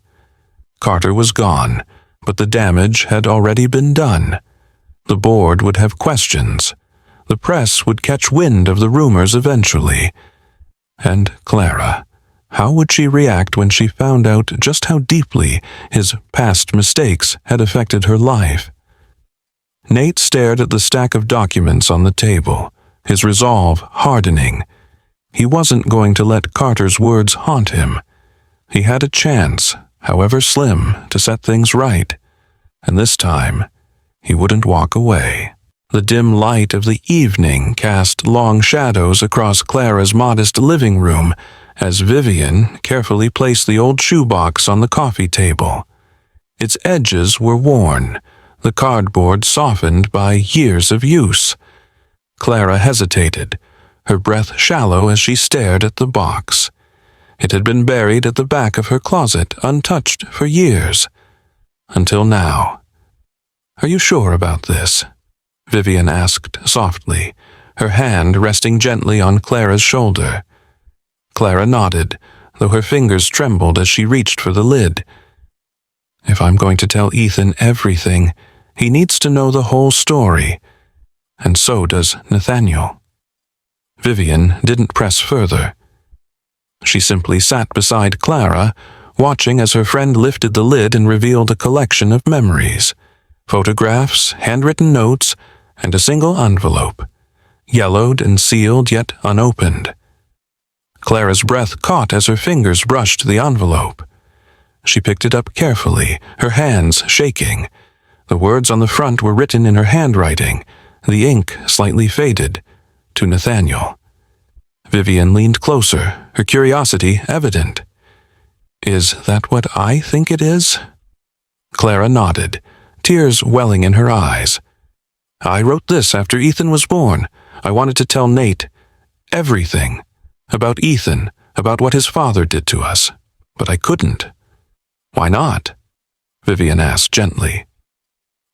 Carter was gone, but the damage had already been done. The board would have questions. The press would catch wind of the rumors eventually. And Clara, how would she react when she found out just how deeply his past mistakes had affected her life? Nate stared at the stack of documents on the table, his resolve hardening. He wasn't going to let Carter's words haunt him. He had a chance, however slim, to set things right. And this time, he wouldn't walk away. The dim light of the evening cast long shadows across Clara's modest living room as Vivian carefully placed the old shoebox on the coffee table. Its edges were worn, the cardboard softened by years of use. Clara hesitated, her breath shallow as she stared at the box. It had been buried at the back of her closet, untouched for years. Until now. "Are you sure about this?" Vivian asked softly, her hand resting gently on Clara's shoulder. Clara nodded, though her fingers trembled as she reached for the lid. "If I'm going to tell Ethan everything, he needs to know the whole story. And so does Nathaniel." Vivian didn't press further. She simply sat beside Clara, watching as her friend lifted the lid and revealed a collection of memories, photographs, handwritten notes, and a single envelope, yellowed and sealed yet unopened. Clara's breath caught as her fingers brushed the envelope. She picked it up carefully, her hands shaking. The words on the front were written in her handwriting, the ink slightly faded, to Nathaniel. Vivian leaned closer, her curiosity evident. "Is that what I think it is?" Clara nodded, tears welling in her eyes. "I wrote this after Ethan was born. I wanted to tell Nate everything. About Ethan, about what his father did to us. But I couldn't." "Why not?" Vivian asked gently.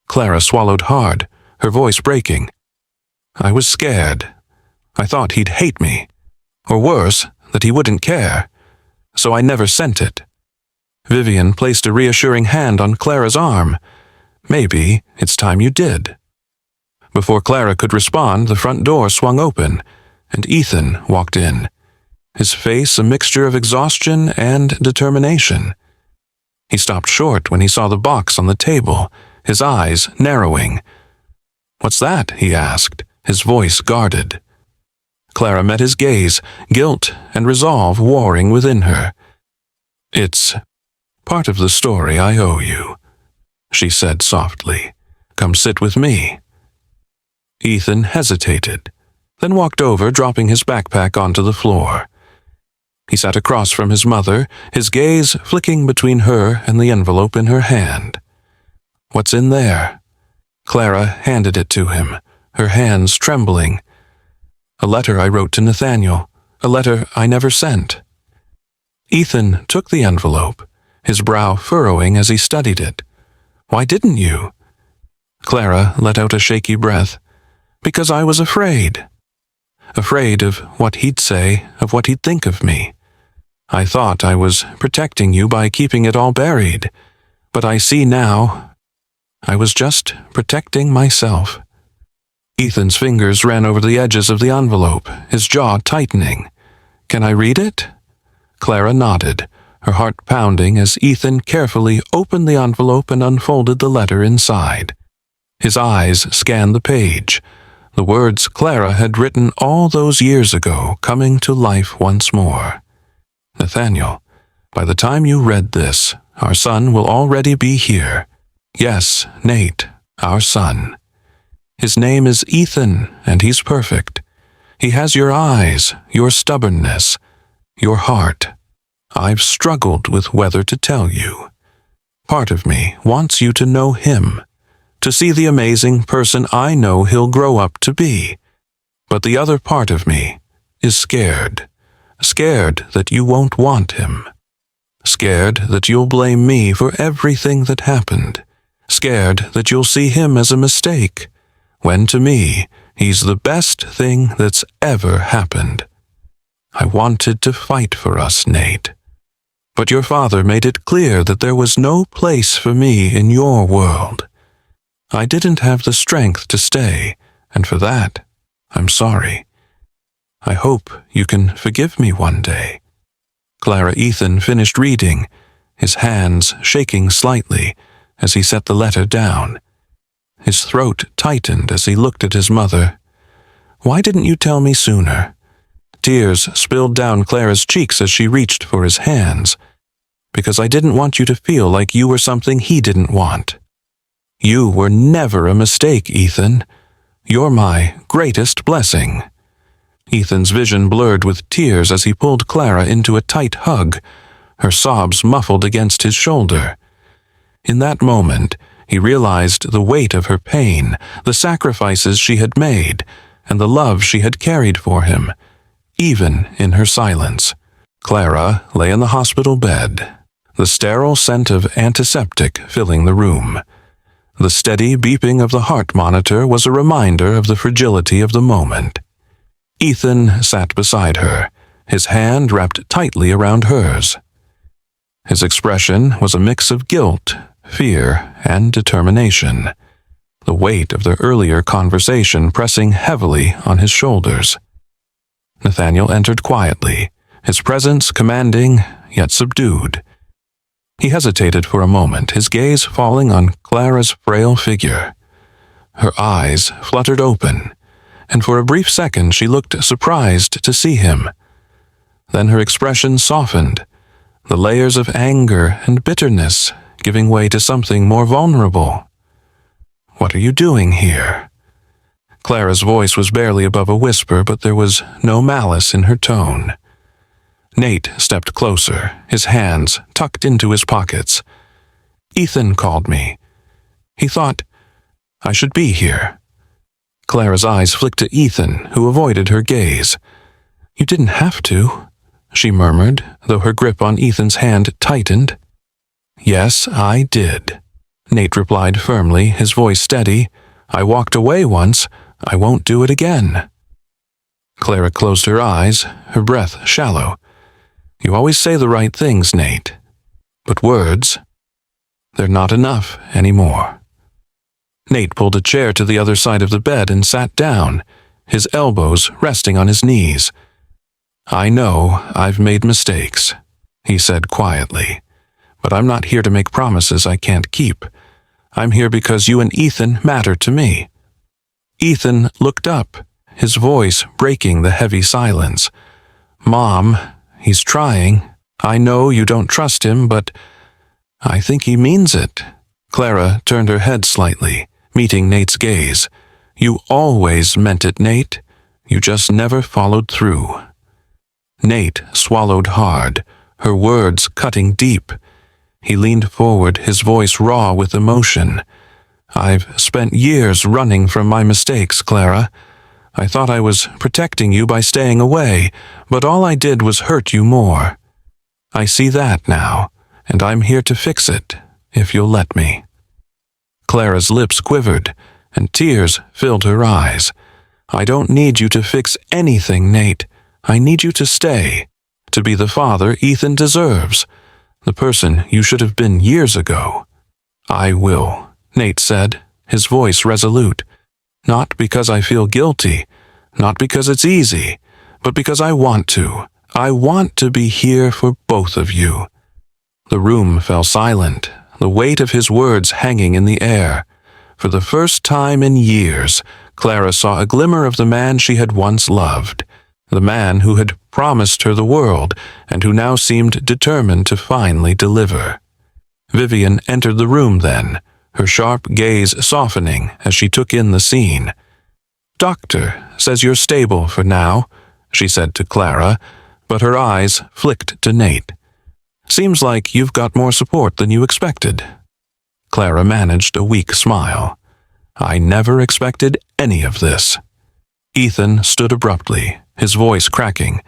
Clara swallowed hard, her voice breaking. "I was scared. I thought he'd hate me. Or worse, that he wouldn't care. so I never sent it." Vivian placed a reassuring hand on Clara's arm. "Maybe it's time you did." Before Clara could respond, the front door swung open, and Ethan walked in, his face a mixture of exhaustion and determination. He stopped short when he saw the box on the table, his eyes narrowing. "What's that?" he asked, his voice guarded. Clara met his gaze, guilt and resolve warring within her. "It's part of the story I owe you," she said softly. "Come sit with me." Ethan hesitated, then walked over, dropping his backpack onto the floor. He sat across from his mother, his gaze flicking between her and the envelope in her hand. "What's in there?" Clara handed it to him, her hands trembling. "A letter I wrote to Nathaniel, a letter I never sent." Ethan took the envelope, his brow furrowing as he studied it. "Why didn't you?" Clara let out a shaky breath. "Because I was afraid. Afraid of what he'd say, of what he'd think of me. I thought I was protecting you by keeping it all buried, but I see now I was just protecting myself." Ethan's fingers ran over the edges of the envelope, his jaw tightening. "Can I read it?" Clara nodded, her heart pounding as Ethan carefully opened the envelope and unfolded the letter inside. His eyes scanned the page, the words Clara had written all those years ago coming to life once more. "Nathaniel, by the time you read this, our son will already be here. Yes, Nate, our son. His name is Ethan, and he's perfect. He has your eyes, your stubbornness, your heart. I've struggled with whether to tell you. Part of me wants you to know him, to see the amazing person I know he'll grow up to be. But the other part of me is scared. Scared that you won't want him. Scared that you'll blame me for everything that happened. Scared that you'll see him as a mistake, when to me, he's the best thing that's ever happened. I wanted to fight for us, Nate. But your father made it clear that there was no place for me in your world. I didn't have the strength to stay, and for that, I'm sorry. I hope you can forgive me one day." Clara Ethan finished reading, his hands shaking slightly as he set the letter down. His throat tightened as he looked at his mother. "Why didn't you tell me sooner?" Tears spilled down Clara's cheeks as she reached for his hands. "Because I didn't want you to feel like you were something he didn't want. You were never a mistake, Ethan. You're my greatest blessing." Ethan's vision blurred with tears as he pulled Clara into a tight hug, her sobs muffled against his shoulder. In that moment, he realized the weight of her pain, the sacrifices she had made, and the love she had carried for him, even in her silence. Clara lay in the hospital bed, the sterile scent of antiseptic filling the room. The steady beeping of the heart monitor was a reminder of the fragility of the moment. Ethan sat beside her, his hand wrapped tightly around hers. His expression was a mix of guilt, fear, and determination, the weight of the earlier conversation pressing heavily on his shoulders. Nathaniel entered quietly, his presence commanding yet subdued. He hesitated for a moment, his gaze falling on Clara's frail figure. Her eyes fluttered open, and for a brief second she looked surprised to see him. Then her expression softened, the layers of anger and bitterness giving way to something more vulnerable. "What are you doing here?" Clara's voice was barely above a whisper, but there was no malice in her tone. Nate stepped closer, his hands tucked into his pockets. "Ethan called me. He thought I should be here." Clara's eyes flicked to Ethan, who avoided her gaze. "You didn't have to," she murmured, though her grip on Ethan's hand tightened. "Yes, I did," Nate replied firmly, his voice steady. "I walked away once. I won't do it again." Clara closed her eyes, her breath shallow. You always say the right things, Nate. But words, they're not enough anymore. Nate pulled a chair to the other side of the bed and sat down, his elbows resting on his knees. I know I've made mistakes, he said quietly, but I'm not here to make promises I can't keep. I'm here because you and Ethan matter to me. Ethan looked up, his voice breaking the heavy silence. Mom, he's trying. I know you don't trust him, but I think he means it. Clara turned her head slightly, meeting Nate's gaze. You always meant it, Nate. You just never followed through. Nate swallowed hard, her words cutting deep. He leaned forward, his voice raw with emotion. I've spent years running from my mistakes, Clara. I thought I was protecting you by staying away, but all I did was hurt you more. I see that now, and I'm here to fix it, if you'll let me. Clara's lips quivered, and tears filled her eyes. I don't need you to fix anything, Nate. I need you to stay, to be the father Ethan deserves, the person you should have been years ago. I will, Nate said, his voice resolute. Not because I feel guilty, not because it's easy, but because I want to. I want to be here for both of you. The room fell silent, the weight of his words hanging in the air. For the first time in years, Clara saw a glimmer of the man she had once loved, the man who had promised her the world and who now seemed determined to finally deliver. Vivian entered the room then, her sharp gaze softening as she took in the scene. Doctor says you're stable for now, she said to Clara, but her eyes flicked to Nate. Seems like you've got more support than you expected. Clara managed a weak smile. I never expected any of this. Ethan stood abruptly, his voice cracking.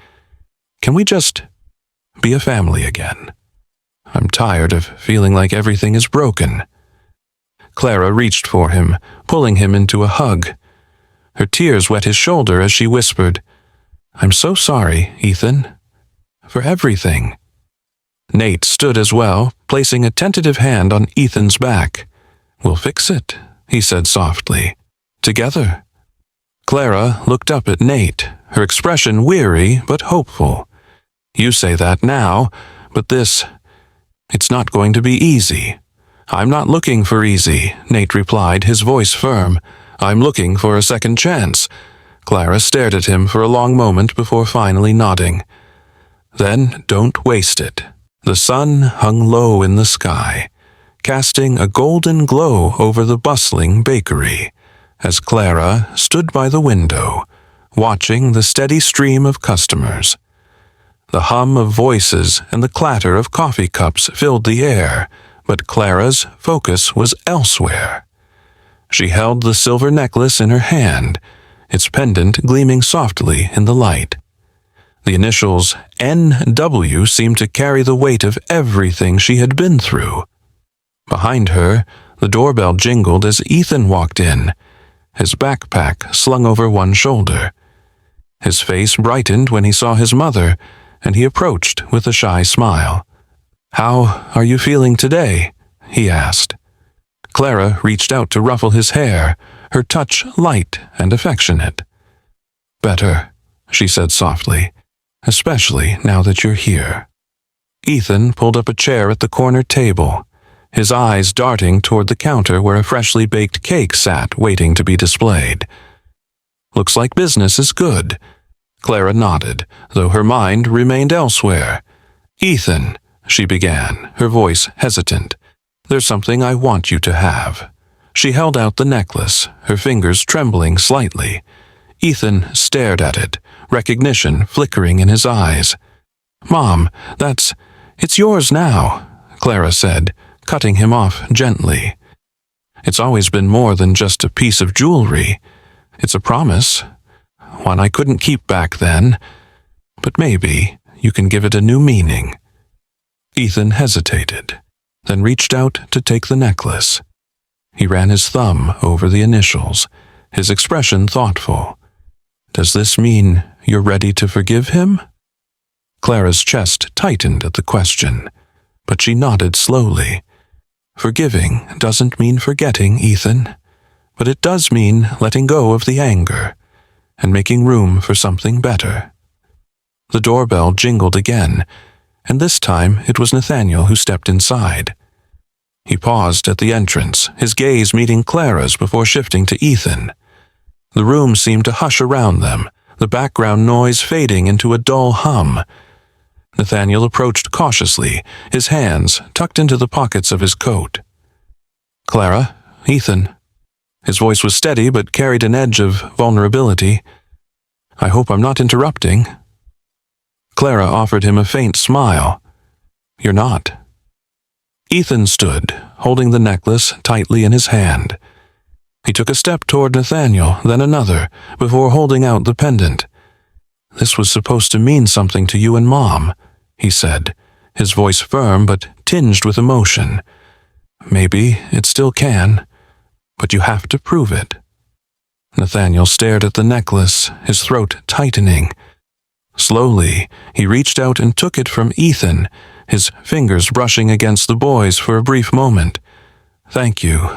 Can we just be a family again? I'm tired of feeling like everything is broken. Clara reached for him, pulling him into a hug. Her tears wet his shoulder as she whispered, I'm so sorry, Ethan, for everything. Nate stood as well, placing a tentative hand on Ethan's back. We'll fix it, he said softly. Together. Clara looked up at Nate, her expression weary but hopeful. You say that now, but it's not going to be easy. I'm not looking for easy, Nate replied, his voice firm. I'm looking for a second chance. Clara stared at him for a long moment before finally nodding. Then don't waste it. The sun hung low in the sky, casting a golden glow over the bustling bakery, as Clara stood by the window, watching the steady stream of customers. The hum of voices and the clatter of coffee cups filled the air, but Clara's focus was elsewhere. She held the silver necklace in her hand, its pendant gleaming softly in the light. The initials NW seemed to carry the weight of everything she had been through. Behind her, the doorbell jingled as Ethan walked in, his backpack slung over one shoulder. His face brightened when he saw his mother, and he approached with a shy smile. How are you feeling today? He asked. Clara reached out to ruffle his hair, her touch light and affectionate. Better, she said softly, especially now that you're here. Ethan pulled up a chair at the corner table, his eyes darting toward the counter where a freshly baked cake sat waiting to be displayed. Looks like business is good. Clara nodded, though her mind remained elsewhere. Ethan, she began, her voice hesitant. There's something I want you to have. She held out the necklace, her fingers trembling slightly. Ethan stared at it, recognition flickering in his eyes. Mom, it's yours now, Clara said, cutting him off gently. It's always been more than just a piece of jewelry. It's a promise, one I couldn't keep back then, but maybe you can give it a new meaning. Ethan hesitated, then reached out to take the necklace. He ran his thumb over the initials, his expression thoughtful. Does this mean you're ready to forgive him? Clara's chest tightened at the question, but she nodded slowly. Forgiving doesn't mean forgetting, Ethan, but it does mean letting go of the anger and making room for something better. The doorbell jingled again, and this time it was Nathaniel who stepped inside. He paused at the entrance, his gaze meeting Clara's before shifting to Ethan. The room seemed to hush around them, the background noise fading into a dull hum. Nathaniel approached cautiously, his hands tucked into the pockets of his coat. "Clara, Ethan." His voice was steady but carried an edge of vulnerability. "I hope I'm not interrupting." Clara offered him a faint smile. "You're not." Ethan stood, holding the necklace tightly in his hand. He took a step toward Nathaniel, then another, before holding out the pendant. "This was supposed to mean something to you and Mom," he said, his voice firm but tinged with emotion. "Maybe it still can, but you have to prove it." Nathaniel stared at the necklace, his throat tightening. Slowly, he reached out and took it from Ethan, his fingers brushing against the boy's for a brief moment. "Thank you,"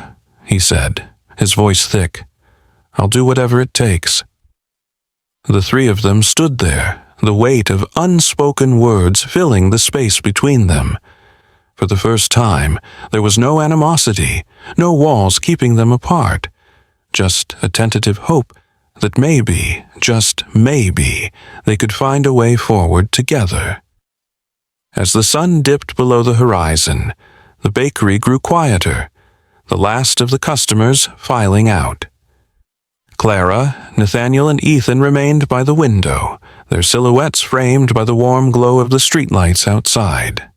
he said, his voice thick. "I'll do whatever it takes." The three of them stood there, the weight of unspoken words filling the space between them. For the first time, there was no animosity, no walls keeping them apart, just a tentative hope that maybe, just maybe, they could find a way forward together. As the sun dipped below the horizon, the bakery grew quieter, the last of the customers filing out. Clara, Nathaniel, and Ethan remained by the window, their silhouettes framed by the warm glow of the streetlights outside.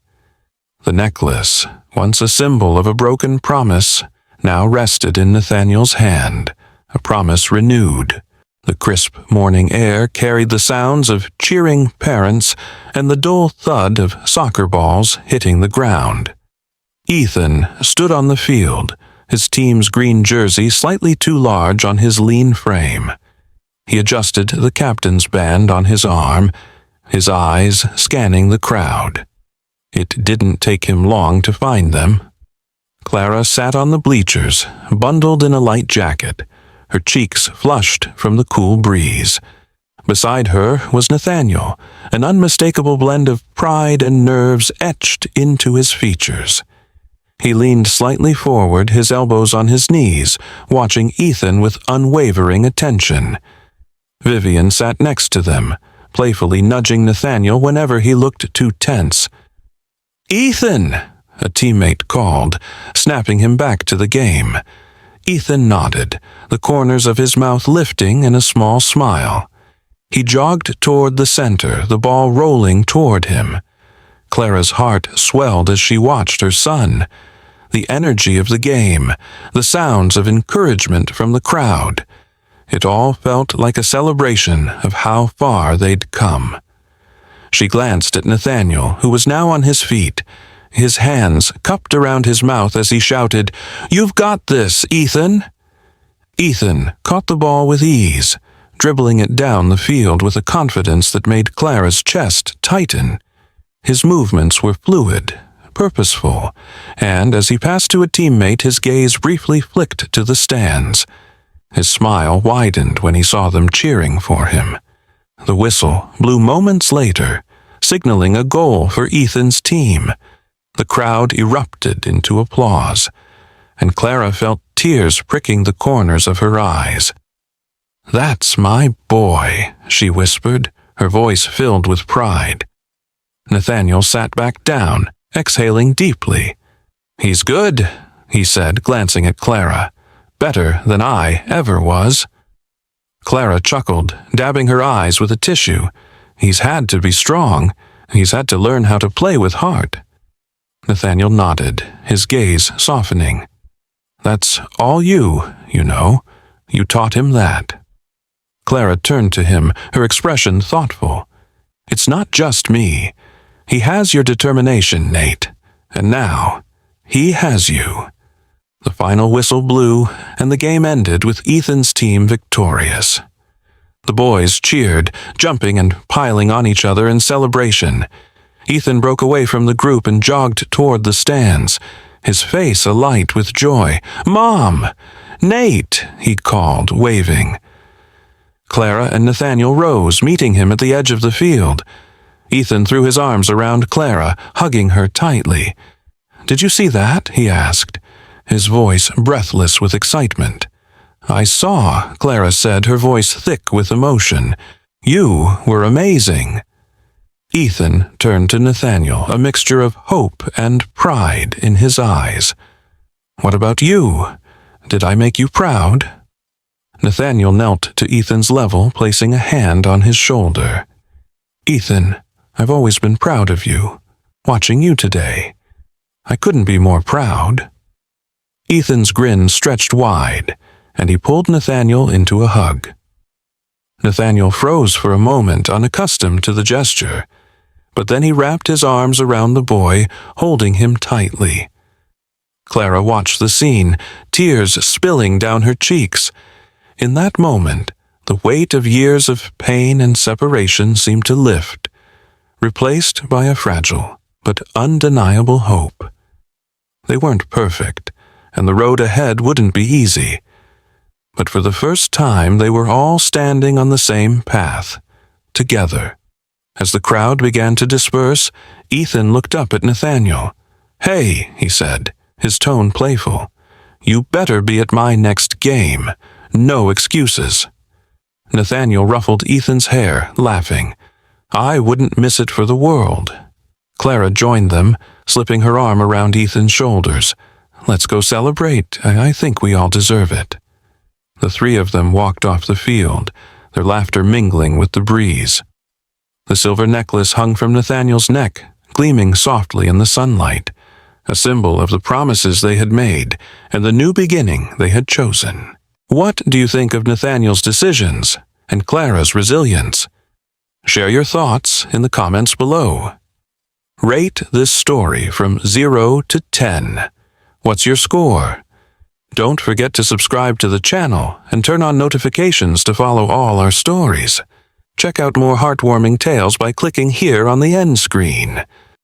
The necklace, once a symbol of a broken promise, now rested in Nathaniel's hand, a promise renewed. The crisp morning air carried the sounds of cheering parents and the dull thud of soccer balls hitting the ground. Ethan stood on the field, his team's green jersey slightly too large on his lean frame. He adjusted the captain's band on his arm, his eyes scanning the crowd. It didn't take him long to find them. Clara sat on the bleachers, bundled in a light jacket, her cheeks flushed from the cool breeze. Beside her was Nathaniel, an unmistakable blend of pride and nerves etched into his features. He leaned slightly forward, his elbows on his knees, watching Ethan with unwavering attention. Vivian sat next to them, playfully nudging Nathaniel whenever he looked too tense. "Ethan!" a teammate called, snapping him back to the game. Ethan nodded, the corners of his mouth lifting in a small smile. He jogged toward the center, the ball rolling toward him. Clara's heart swelled as she watched her son. The energy of the game, the sounds of encouragement from the crowd. It all felt like a celebration of how far they'd come. She glanced at Nathaniel, who was now on his feet, his hands cupped around his mouth as he shouted, "You've got this, Ethan!" Ethan caught the ball with ease, dribbling it down the field with a confidence that made Clara's chest tighten. His movements were fluid, purposeful, and as he passed to a teammate, his gaze briefly flicked to the stands. His smile widened when he saw them cheering for him. The whistle blew moments later, signaling a goal for Ethan's team. The crowd erupted into applause, and Clara felt tears pricking the corners of her eyes. "That's my boy," she whispered, her voice filled with pride. Nathaniel sat back down, exhaling deeply. "He's good," he said, glancing at Clara. "Better than I ever was." Clara chuckled, dabbing her eyes with a tissue. "He's had to be strong. He's had to learn how to play with heart." Nathaniel nodded, his gaze softening. "That's all you know. You taught him that." Clara turned to him, her expression thoughtful. "It's not just me. He has your determination, Nate. And now, he has you." The final whistle blew, and the game ended with Ethan's team victorious. The boys cheered, jumping and piling on each other in celebration. Ethan broke away from the group and jogged toward the stands, his face alight with joy. "Mom! Nate!" he called, waving. Clara and Nathaniel rose, meeting him at the edge of the field. Ethan threw his arms around Clara, hugging her tightly. "Did you see that?" he asked, his voice breathless with excitement. "I saw," Clara said, her voice thick with emotion. "You were amazing." Ethan turned to Nathaniel, a mixture of hope and pride in his eyes. "What about you? Did I make you proud?" Nathaniel knelt to Ethan's level, placing a hand on his shoulder. "Ethan, I've always been proud of you. Watching you today, I couldn't be more proud." Ethan's grin stretched wide, and he pulled Nathaniel into a hug. Nathaniel froze for a moment, unaccustomed to the gesture, but then he wrapped his arms around the boy, holding him tightly. Clara watched the scene, tears spilling down her cheeks. In that moment, the weight of years of pain and separation seemed to lift, replaced by a fragile but undeniable hope. They weren't perfect, and the road ahead wouldn't be easy. But for the first time, they were all standing on the same path, together. As the crowd began to disperse, Ethan looked up at Nathaniel. "Hey," he said, his tone playful. "You better be at my next game. No excuses." Nathaniel ruffled Ethan's hair, laughing. "I wouldn't miss it for the world." Clara joined them, slipping her arm around Ethan's shoulders. "Let's go celebrate. I think we all deserve it." The three of them walked off the field, their laughter mingling with the breeze. The silver necklace hung from Nathaniel's neck, gleaming softly in the sunlight, a symbol of the promises they had made and the new beginning they had chosen. What do you think of Nathaniel's decisions and Clara's resilience? Share your thoughts in the comments below. Rate this story from 0 to 10. What's your score? Don't forget to subscribe to the channel and turn on notifications to follow all our stories. Check out more heartwarming tales by clicking here on the end screen.